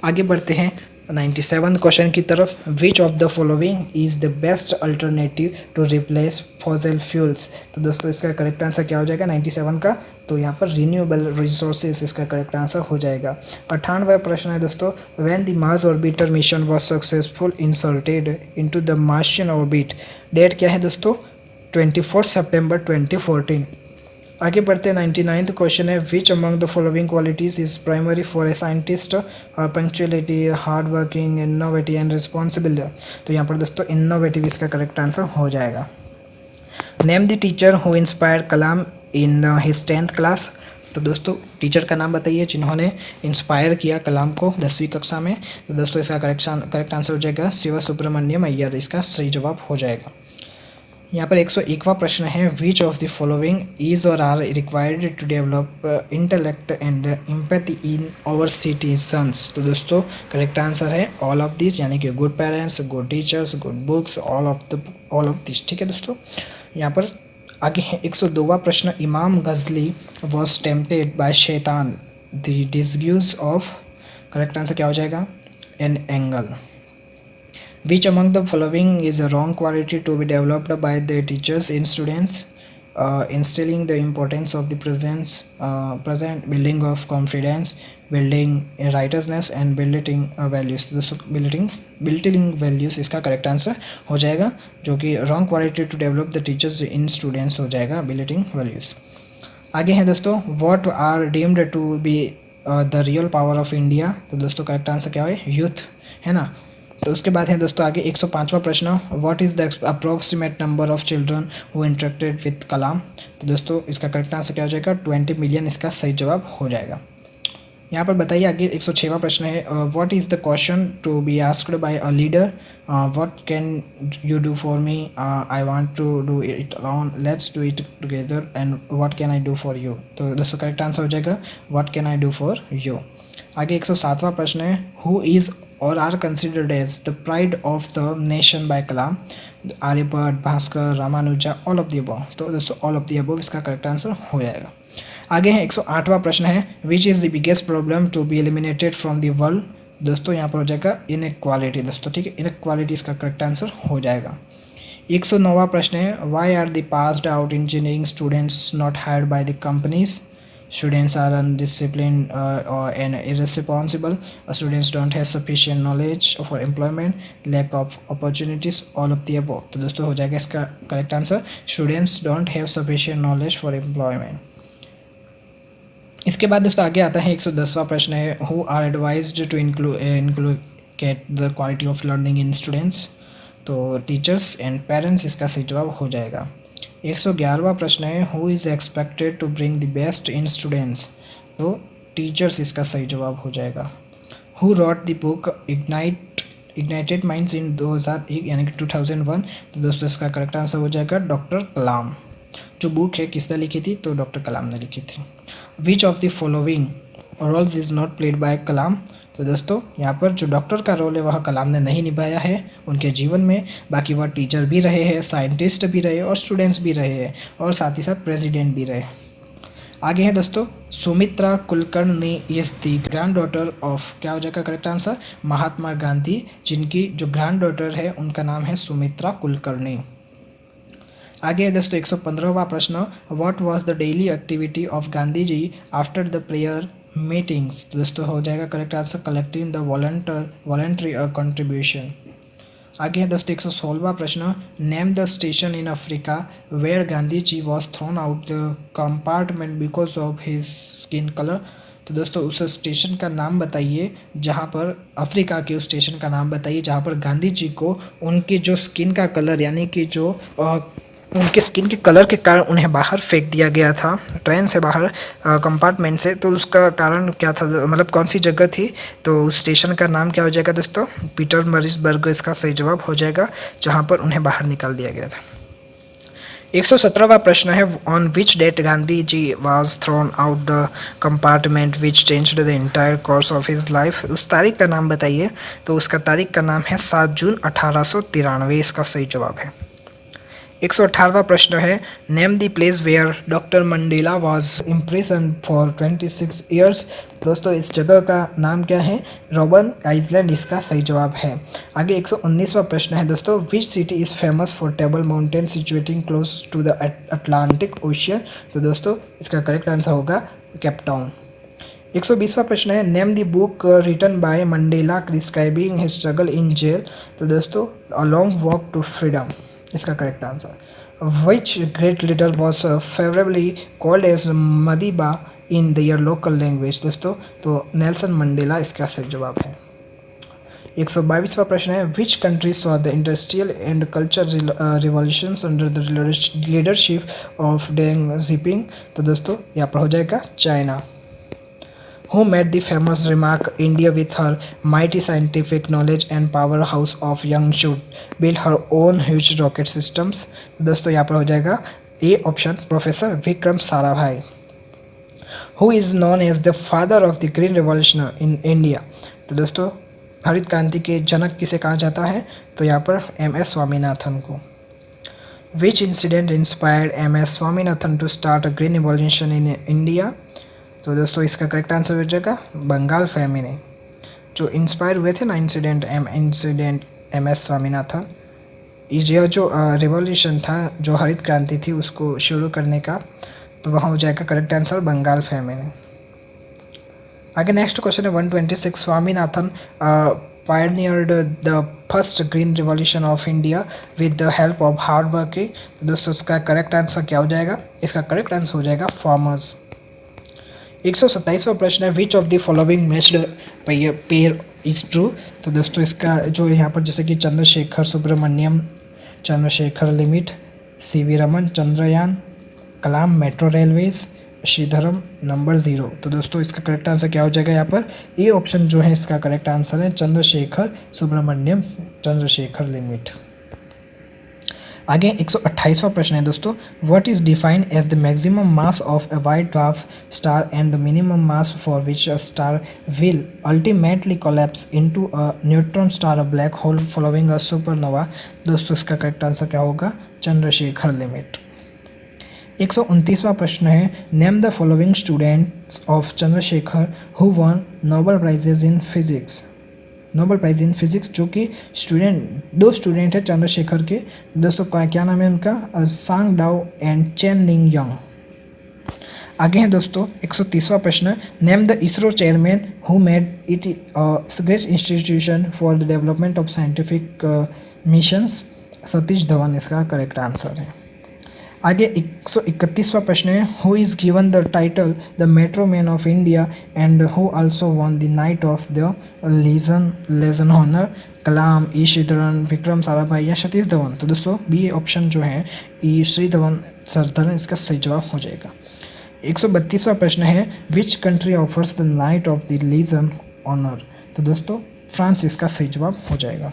आगे बढ़ते हैं 97 क्वेश्चन की तरफ, which of the following is the best alternative to replace fossil fuels. तो दोस्तों इसका करेक्ट आंसर क्या हो जाएगा 97 का, तो यहाँ पर रिन्यूएबल रिसोर्सेज इसका करेक्ट आंसर हो जाएगा। 98वां प्रश्न है दोस्तों, when the Mars orbiter mission was successful inserted into the Martian orbit. Date क्या है दोस्तों 24 सितंबर 2014। आगे बढ़ते हैं 99th क्वेश्चन है, which among the following qualities is primary for a scientist. Punctuality, hard working, innovative and responsible. तो यहाँ पर दोस्तों इनोवेटिव इसका करेक्ट आंसर हो जाएगा। Name the teacher who inspire Kalam in his 10th class. तो दोस्तों टीचर का नाम बताइए जिन्होंने इंस्पायर किया कलाम को 10वीं कक्षा में। तो दोस्तों इसका करेक्ट आंसर हो जाएगा शिव सुब्रमण्यम अय्यर, इसका सही जवाब हो जाएगा। यहाँ पर 101वां प्रश्न है, which of the following is or are required to develop intellect and empathy in our citizens. तो दोस्तों करेक्ट आंसर है ऑल ऑफ दिस, यानी कि good parents, good teachers, good books, all of this, ठीक है दोस्तों। यहाँ पर आगे है 102वां प्रश्न, इमाम गजली वॉज टेम्पटेड बाय शैतान द डिस्ग्यूज ऑफ। करेक्ट आंसर क्या हो जाएगा an angle. Which among the following is a wrong quality to be developed by the teachers in students? Instilling the importance of the present, building of confidence, building righteousness and building values। तो दोस्तों building values इसका करेक्ट आंसर हो जाएगा, जो कि wrong quality to develop the teachers in students हो जाएगा building values। आगे है दोस्तों, what are deemed to be the real power of India। तो दोस्तों करेक्ट आंसर क्या है यूथ, है ना। तो उसके बाद है दोस्तों आगे 105वां प्रश्न, what is the approximate number of children who interacted with Kalam. तो दोस्तों इसका करेक्ट आंसर क्या हो जाएगा 20 मिलियन, इसका सही जवाब हो जाएगा। यहाँ पर बताइए आगे 106वां प्रश्न है, what is the question to be asked by a leader. What can you do for me, I want to do it alone, let's do it together, and what can I do for you. तो दोस्तों करेक्ट आंसर हो जाएगा what can I do for you. आगे 107वां प्रश्न है, हु इज़ और are considered as the pride of the nation by Kalam. Aryabhata, Bhaskara, Ramanuja, all of the above. तो दोस्तों ऑल ऑफ द अबव इसका करेक्ट आंसर हो जाएगा। आगे है 108वां प्रश्न है, which is the biggest problem to be eliminated from the world. दोस्तों यहाँ पर हो जाएगा इनइक्वालिटी दोस्तों, ठीक है, इनइक्वालिटी इसका करेक्ट आंसर हो जाएगा। 109वां प्रश्न है, why are the passed out engineering students not hired by the companies. Students are undisciplined and irresponsible. Students don't have sufficient knowledge for employment, lack of opportunities, all of the above। तो दोस्तों हो जाएगा इसका correct answer students don't have sufficient knowledge for employment। इसके बाद दोस्तों आगे आता है 110वां प्रश्न है, who are advised to inculcate the quality of learning in students। तो टीचर्स एंड पेरेंट्स इसका सही जवाब हो जाएगा। 111वां प्रश्न है, who is expected to bring the best in students. तो टीचर्स इसका सही जवाब हो जाएगा। Who wrote the book ignited minds in 2001 यानी कि 2001। तो दोस्तों इसका करेक्ट आंसर हो जाएगा डॉक्टर कलाम। जो बुक है किसने लिखी थी, तो डॉक्टर कलाम ने लिखी थी। Which of the following roles is not played by Kalam. तो दोस्तों यहाँ पर जो डॉक्टर का रोल है वह कलाम ने नहीं निभाया है उनके जीवन में, बाकी वह टीचर भी रहे हैं, साइंटिस्ट भी रहे और स्टूडेंट्स भी रहे हैं और साथ ही साथ प्रेसिडेंट भी रहे। आगे है दोस्तों, Sumitra Kulkarni is the grand daughter of. क्या हो जाएगा करेक्ट आंसर महात्मा गांधी, जिनकी जो ग्रैंड डॉटर है उनका नाम है सुमित्रा कुलकर्णी। आगे है दोस्तों 115वां प्रश्न, what was the daily activity of Gandhi ji after the prayer meetings. तो दोस्तों हो जाएगा correct answer collecting the voluntary contribution. आगे है दोस्तों 116वां प्रश्न, name the station in Africa where Gandhi ji was thrown out the compartment because of his skin colour. तो दोस्तों उस स्टेशन का नाम बताइए जहाँ पर, अफ्रीका के उस स्टेशन का नाम बताइए जहाँ पर गांधी जी को उनकी जो स्किन का कलर यानी कि जो उनके स्किन के कलर के कारण उन्हें बाहर फेंक दिया गया था ट्रेन से बाहर, कंपार्टमेंट से। तो उसका कारण क्या था, मतलब कौन सी जगह थी। तो उस स्टेशन का नाम क्या हो जाएगा दोस्तों, पीटरमरिट्जबर्ग इसका सही जवाब हो जाएगा, जहाँ पर उन्हें बाहर निकाल दिया गया था। 117वां प्रश्न है, on which date Gandhi ji was thrown out the compartment which changed the entire course of his life. उस तारीख का नाम बताइए। तो उसका तारीख का नाम है 7 जून 1893, इसका सही जवाब है। 118वां प्रश्न है, name the place where doctor Mandela was imprison for 26 years. दोस्तों इस जगह का नाम क्या है, रॉबन आइलैंड इसका सही जवाब है। आगे 119वां प्रश्न है दोस्तों, which city is famous for table mountain situating close to the Atlantic Ocean. तो दोस्तों इसका करेक्ट आंसर होगा केप टाउन। 120वां प्रश्न है, name the book written by Mandela describing his struggle in jail. तो दोस्तों a long walk to freedom इसका correct answer. Which great leader was favourably called as Madiba in their local language. दोस्तों तो नेल्सन मंडेला इसका सही जवाब है। 122वां प्रश्न है, which country saw the industrial and culture revolutions under the leadership of Deng Xiaoping. तो दोस्तों यहाँ पर हो जाएगा China. Who made the famous remark, India with her mighty scientific knowledge and powerhouse of young should build her own huge rocket systems। दोस्तों यहाँ पर हो जाएगा A option, professor Vikram Sarabhai. Who is known as the father of the green revolution in India। तो दोस्तों हरित क्रांति के जनक किसे कहा जाता है, तो यहाँ पर MS स्वामीनाथन को। Which incident inspired MS Swaminathan to start a green revolution in India। तो दोस्तों इसका करेक्ट आंसर हो जाएगा बंगाल फेमिने। जो इंस्पायर हुए थे ना इंसिडेंट MS स्वामीनाथन, यह जो रिवॉल्यूशन था, जो हरित क्रांति थी उसको शुरू करने का, तो वहाँ हो जाएगा करेक्ट आंसर बंगाल फेमिने। आगे नेक्स्ट क्वेश्चन है 126, Swaminathan pioneered the first green revolution of India with the help of hard working। तो दोस्तों इसका करेक्ट आंसर क्या हो जाएगा, इसका करेक्ट आंसर हो जाएगा फार्मर्स। 127वां प्रश्न है, which of the following matched pair is true. तो दोस्तों इसका जो यहाँ पर जैसे कि चंद्रशेखर सुब्रमण्यम, चंद्रशेखर लिमिट, CV रमन, चंद्रयान, कलाम मेट्रो रेलवेज, श्रीधरम नंबर 0। तो दोस्तों इसका करेक्ट आंसर क्या हो जाएगा, यहाँ पर ए ऑप्शन जो है इसका करेक्ट आंसर है, चंद्रशेखर सुब्रमण्यम, चंद्रशेखर लिमिट। आगे 128वां प्रश्न है दोस्तों, what is defined as the maximum mass of a white dwarf star and the minimum mass for which a star will ultimately collapse into a neutron star, a black hole following a supernova. दोस्तों इसका करेक्ट आंसर क्या होगा, चंद्रशेखर लिमिट। 129वां प्रश्न है, name the following students of Chandrasekhar who won Nobel prizes in physics. Nobel prize in physics जो कि दो स्टूडेंट है चंद्रशेखर के, दोस्तों क्या नाम है उनका, Sang Dao and Chen Ling Yang. आगे है दोस्तों 130वां प्रश्न, name the ISRO chairman who made it great institution for the development of scientific missions. Satish Dhawan इसका करेक्ट आंसर है। आगे 131वां प्रश्न है, who is given the title the metro man of India and who also won the knight of the legion honour. Kalam, E Sreedharan, Vikram Sarabhai या सतीश धवन। तो दोस्तों बी ऑप्शन जो है ई श्रीधवन सरधरन इसका सही जवाब हो जाएगा। 132वां प्रश्न है, which country offers the knight of the legion honour. तो दोस्तों फ्रांस इसका सही जवाब हो जाएगा।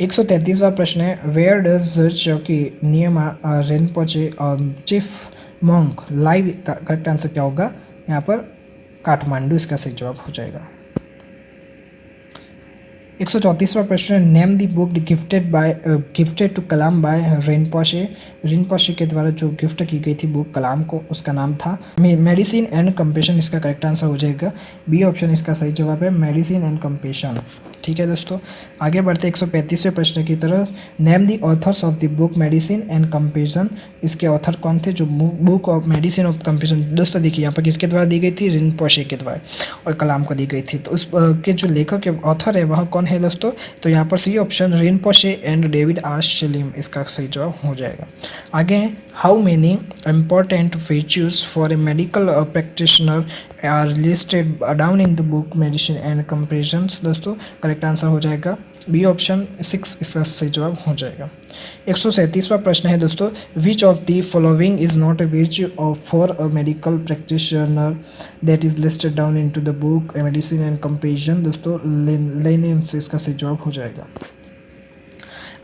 133वां प्रश्न है, वेयर डज चौकी नियमा रिनपोचे चीफ मॉन्क लाइव। का करेक्ट आंसर क्या होगा, यहाँ पर काठमांडू इसका सही जवाब हो जाएगा। 134वां प्रश्न, name the book gifted to Kalam by Rinpoche. Rinpoche के द्वारा जो गिफ्ट की गई थी बुक कलाम को, उसका नाम था मेडिसिन एंड कंपेशन। इसका करेक्ट आंसर हो जाएगा बी ऑप्शन इसका सही जवाब है, मेडिसिन एंड कंपेशन। ठीक है दोस्तों, आगे बढ़ते 135वें प्रश्न की तरफ। Name the author's of the book medicine and comparison. इसके ऑथर कौन थे जो book of medicine of comparison. दोस्तों देखिए यहाँ पर किसके द्वारा दी गई थी, रिनपोशे के द्वारा और कलाम को दी गई थी। तो उस के जो लेखक के ऑथर है वह कौन है दोस्तों, तो यहाँ पर C option Rinpoche and David R शिलिम इसका सही जवाब हो जाएगा। आगे how many important features for a medical practitioner are listed down in the book medicine and comparisons. दोस्तों करेक्ट आंसर हो जाएगा बी ऑप्शन 6 इसका सही जवाब हो जाएगा। 137वां प्रश्न है दोस्तों, which of the following is not a which of for a medical practitioner that is listed down in to the book medicine and comparison. दोस्तों लेनिन से इसका सही जवाब हो जाएगा।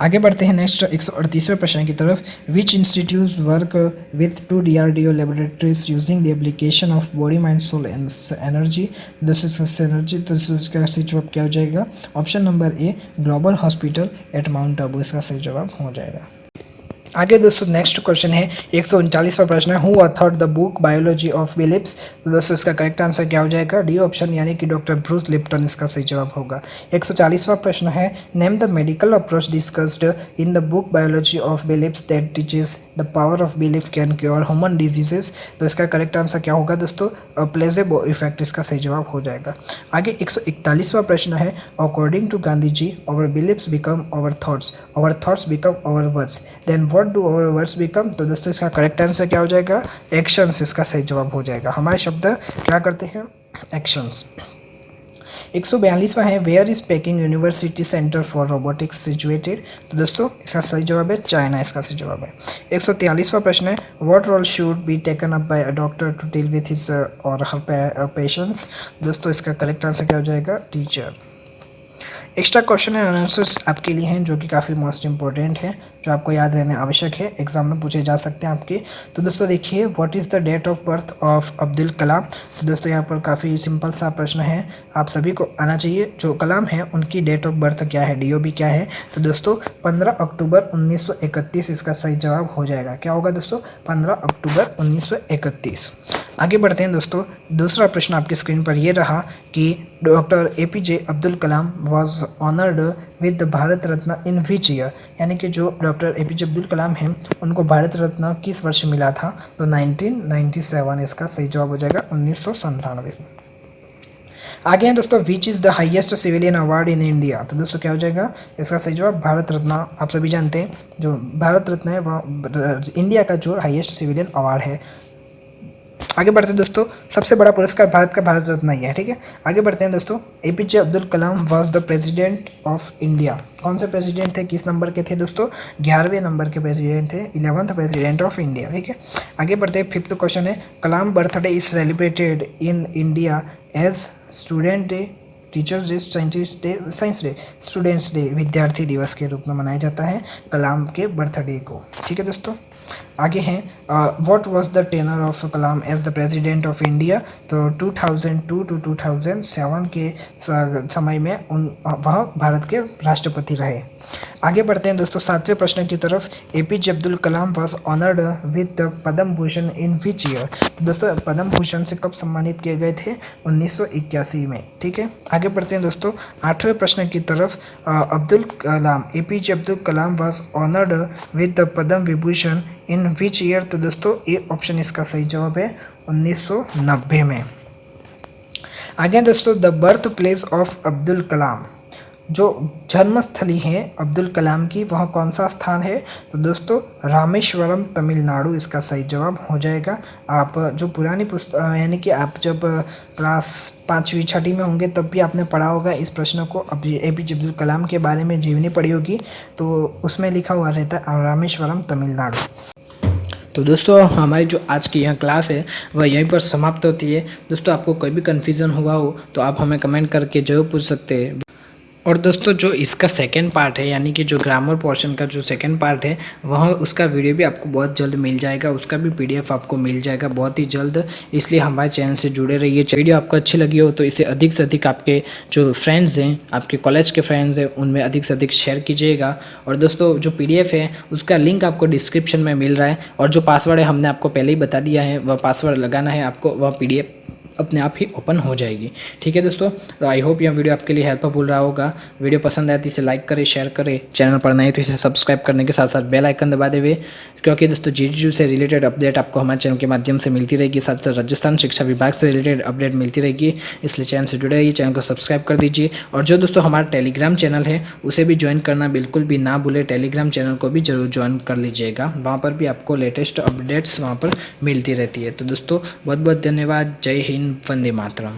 आगे बढ़ते हैं नेक्स्ट 138वें प्रश्न की तरफ। Which institute work with 2 DRDO laboratories using the application of body mind soul and energy. दोस्तों एनर्जी तो इसका सही जवाब क्या हो जाएगा, option number A global hospital at mount Abu इसका सही जवाब हो जाएगा। आगे दोस्तों नेक्स्ट क्वेश्चन है 139वां प्रश्न है, who authored the book biology of बिलिप्स। तो दोस्तों इसका करेक्ट आंसर क्या हो जाएगा, डी ऑप्शन यानी कि डॉक्टर ब्रूस लिप्टन इसका सही जवाब होगा। 140वां प्रश्न है, name the medical approach discussed in the book biology of बिलिप्स that teaches the power of belief can cure human diseases. तो इसका करेक्ट आंसर क्या होगा दोस्तों, प्लेसेबो इफेक्ट इसका सही जवाब हो जाएगा। आगे 141वां प्रश्न है, according to Gandhi ji our beliefs become our thoughts become our words, then what do our words become. तो दोस्तों इसका करेक्ट आंसर क्या हो जाएगा, एक्शंस इसका सही जवाब हो जाएगा। हमारे शब्द क्या करते हैं, एक्शंस। 142वां है, where is Peking university centre for robotics situated. तो दोस्तों इसका सही जवाब है चाइना इसका सही जवाब है। 143वां प्रश्न है, what role should be taken up by a doctor to deal with his और हर पेशेंट्स। दोस्तों इसका करेक्ट आंसर क्या हो जाएगा, teacher. Extra question and answers आपके लिए हैं जो कि काफ़ी मोस्ट इंपॉर्टेंट है, जो आपको याद रहने आवश्यक है, एग्जाम में पूछे जा सकते हैं आपके। तो दोस्तों देखिए, what is the date of birth of Abdul Kalam. तो दोस्तों यहाँ पर काफ़ी सिंपल सा प्रश्न है, आप सभी को आना चाहिए। जो कलाम है उनकी डेट ऑफ बर्थ क्या है, DOB क्या है। तो दोस्तों 15 अक्टूबर 1931 इसका सही जवाब हो जाएगा। क्या होगा दोस्तों, 15 अक्टूबर 1931। आगे बढ़ते हैं दोस्तों, दूसरा प्रश्न आपकी स्क्रीन पर ये रहा कि doctor APJ Abdul Kalam was honoured with Bharat Ratna in which year. यानी कि जो डॉक्टर APJ अब्दुल कलाम हैं उनको भारत रत्न किस वर्ष मिला था, तो 1997 इसका सही जवाब हो जाएगा, 1997। आगे हैं दोस्तों, विच is the highest civilian award in India. तो दोस्तों क्या हो जाएगा, इसका सही जवाब भारत रत्न। आप सभी जानते हैं जो भारत रत्न है वह इंडिया का जो हाईएस्ट सिविलियन अवार्ड है। आगे बढ़ते हैं दोस्तों, सबसे बड़ा पुरस्कार भारत का भारत रत्न ही है, ठीक है। आगे बढ़ते हैं दोस्तों, APJ Abdul Kalam was the president of India. कौन से प्रेसिडेंट थे, किस नंबर के थे दोस्तों, 11वें नंबर के प्रेसिडेंट थे, 11th प्रेसिडेंट ऑफ इंडिया, ठीक है। आगे बढ़ते हैं, 5th क्वेश्चन है, Kalam birthday is celebrated in India as student day, teachers day, scientist day, science day, students day, विद्यार्थी दिवस के रूप में मनाया जाता है कलाम के बर्थडे को, ठीक है दोस्तों। आगे हैं, what was the tenor of Kalam as the president of India. तो 2002 टू 2007 के समय में वह भारत के राष्ट्रपति रहे। आगे बढ़ते हैं दोस्तों 7वें प्रश्न की तरफ, APJ Abdul Kalam was honoured with Padma Bhushan in which year. तो दोस्तों पद्म भूषण से कब सम्मानित किए गए थे, 1981 में, ठीक है। आगे बढ़ते हैं दोस्तों 8वें प्रश्न की तरफ, Abdul Kalam APJ Abdul Kalam was honoured with Padma Vibhushan in which year. तो दोस्तों ए ऑप्शन इसका सही जवाब है, 1990 में। आगे दोस्तों, the birth place of Abdul Kalam, जो जन्मस्थली है अब्दुल कलाम की, वह कौन सा स्थान है। तो दोस्तों रामेश्वरम तमिलनाडु इसका सही जवाब हो जाएगा। आप जो पुरानी पुस्तक यानी कि आप जब क्लास 5वीं 6वीं में होंगे तब भी आपने पढ़ा होगा इस प्रश्न को, APJ अब्दुल कलाम के बारे में जीवनी पढ़ी होगी, तो उसमें लिखा हुआ रहता है रामेश्वरम तमिलनाडु। तो दोस्तों हमारी जो आज की यह क्लास है वह यहीं पर समाप्त होती है। दोस्तों आपको कोई भी कन्फ्यूज़न हुआ हो तो आप हमें कमेंट करके जरूर पूछ सकते हैं। और दोस्तों जो इसका सेकंड पार्ट है, यानी कि जो ग्रामर पोर्शन का जो सेकंड पार्ट है, वह उसका वीडियो भी आपको बहुत जल्द मिल जाएगा, उसका भी PDF आपको मिल जाएगा बहुत ही जल्द। इसलिए हमारे चैनल से जुड़े रहिए। वीडियो आपको अच्छी लगी हो तो इसे अधिक से अधिक आपके जो फ्रेंड्स हैं, आपके कॉलेज के फ्रेंड्स हैं, उनमें अधिक से अधिक शेयर कीजिएगा। और दोस्तों जो PDF है उसका लिंक आपको डिस्क्रिप्शन में मिल रहा है, और जो पासवर्ड है हमने आपको पहले ही बता दिया है, वह पासवर्ड लगाना है आपको, वह PDF अपने आप ही ओपन हो जाएगी। ठीक है दोस्तों, तो आई होप यह वीडियो आपके लिए हेल्पफुल रहा होगा। वीडियो पसंद आए तो इसे लाइक करें, शेयर करें, चैनल पर नए तो इसे सब्सक्राइब करने के साथ साथ बेल आइकन दबा देवे, क्योंकि दोस्तों GTU से रिलेटेड अपडेट आपको हमारे चैनल के माध्यम से मिलती रहेगी। साथ साथ राजस्थान शिक्षा विभाग से रिलेटेड अपडेट मिलती रहेगी, इसलिए चैनल से जुड़े रहिए, चैनल को सब्सक्राइब कर दीजिए। और जो दोस्तों हमारा टेलीग्राम चैनल है उसे भी ज्वाइन करना बिल्कुल भी ना भूले, टेलीग्राम चैनल को भी जरूर ज्वाइन कर लीजिएगा, वहाँ पर भी आपको लेटेस्ट अपडेट्स वहाँ पर मिलती रहती है। तो दोस्तों बहुत बहुत धन्यवाद। जय हिंद, वंदे मातरम।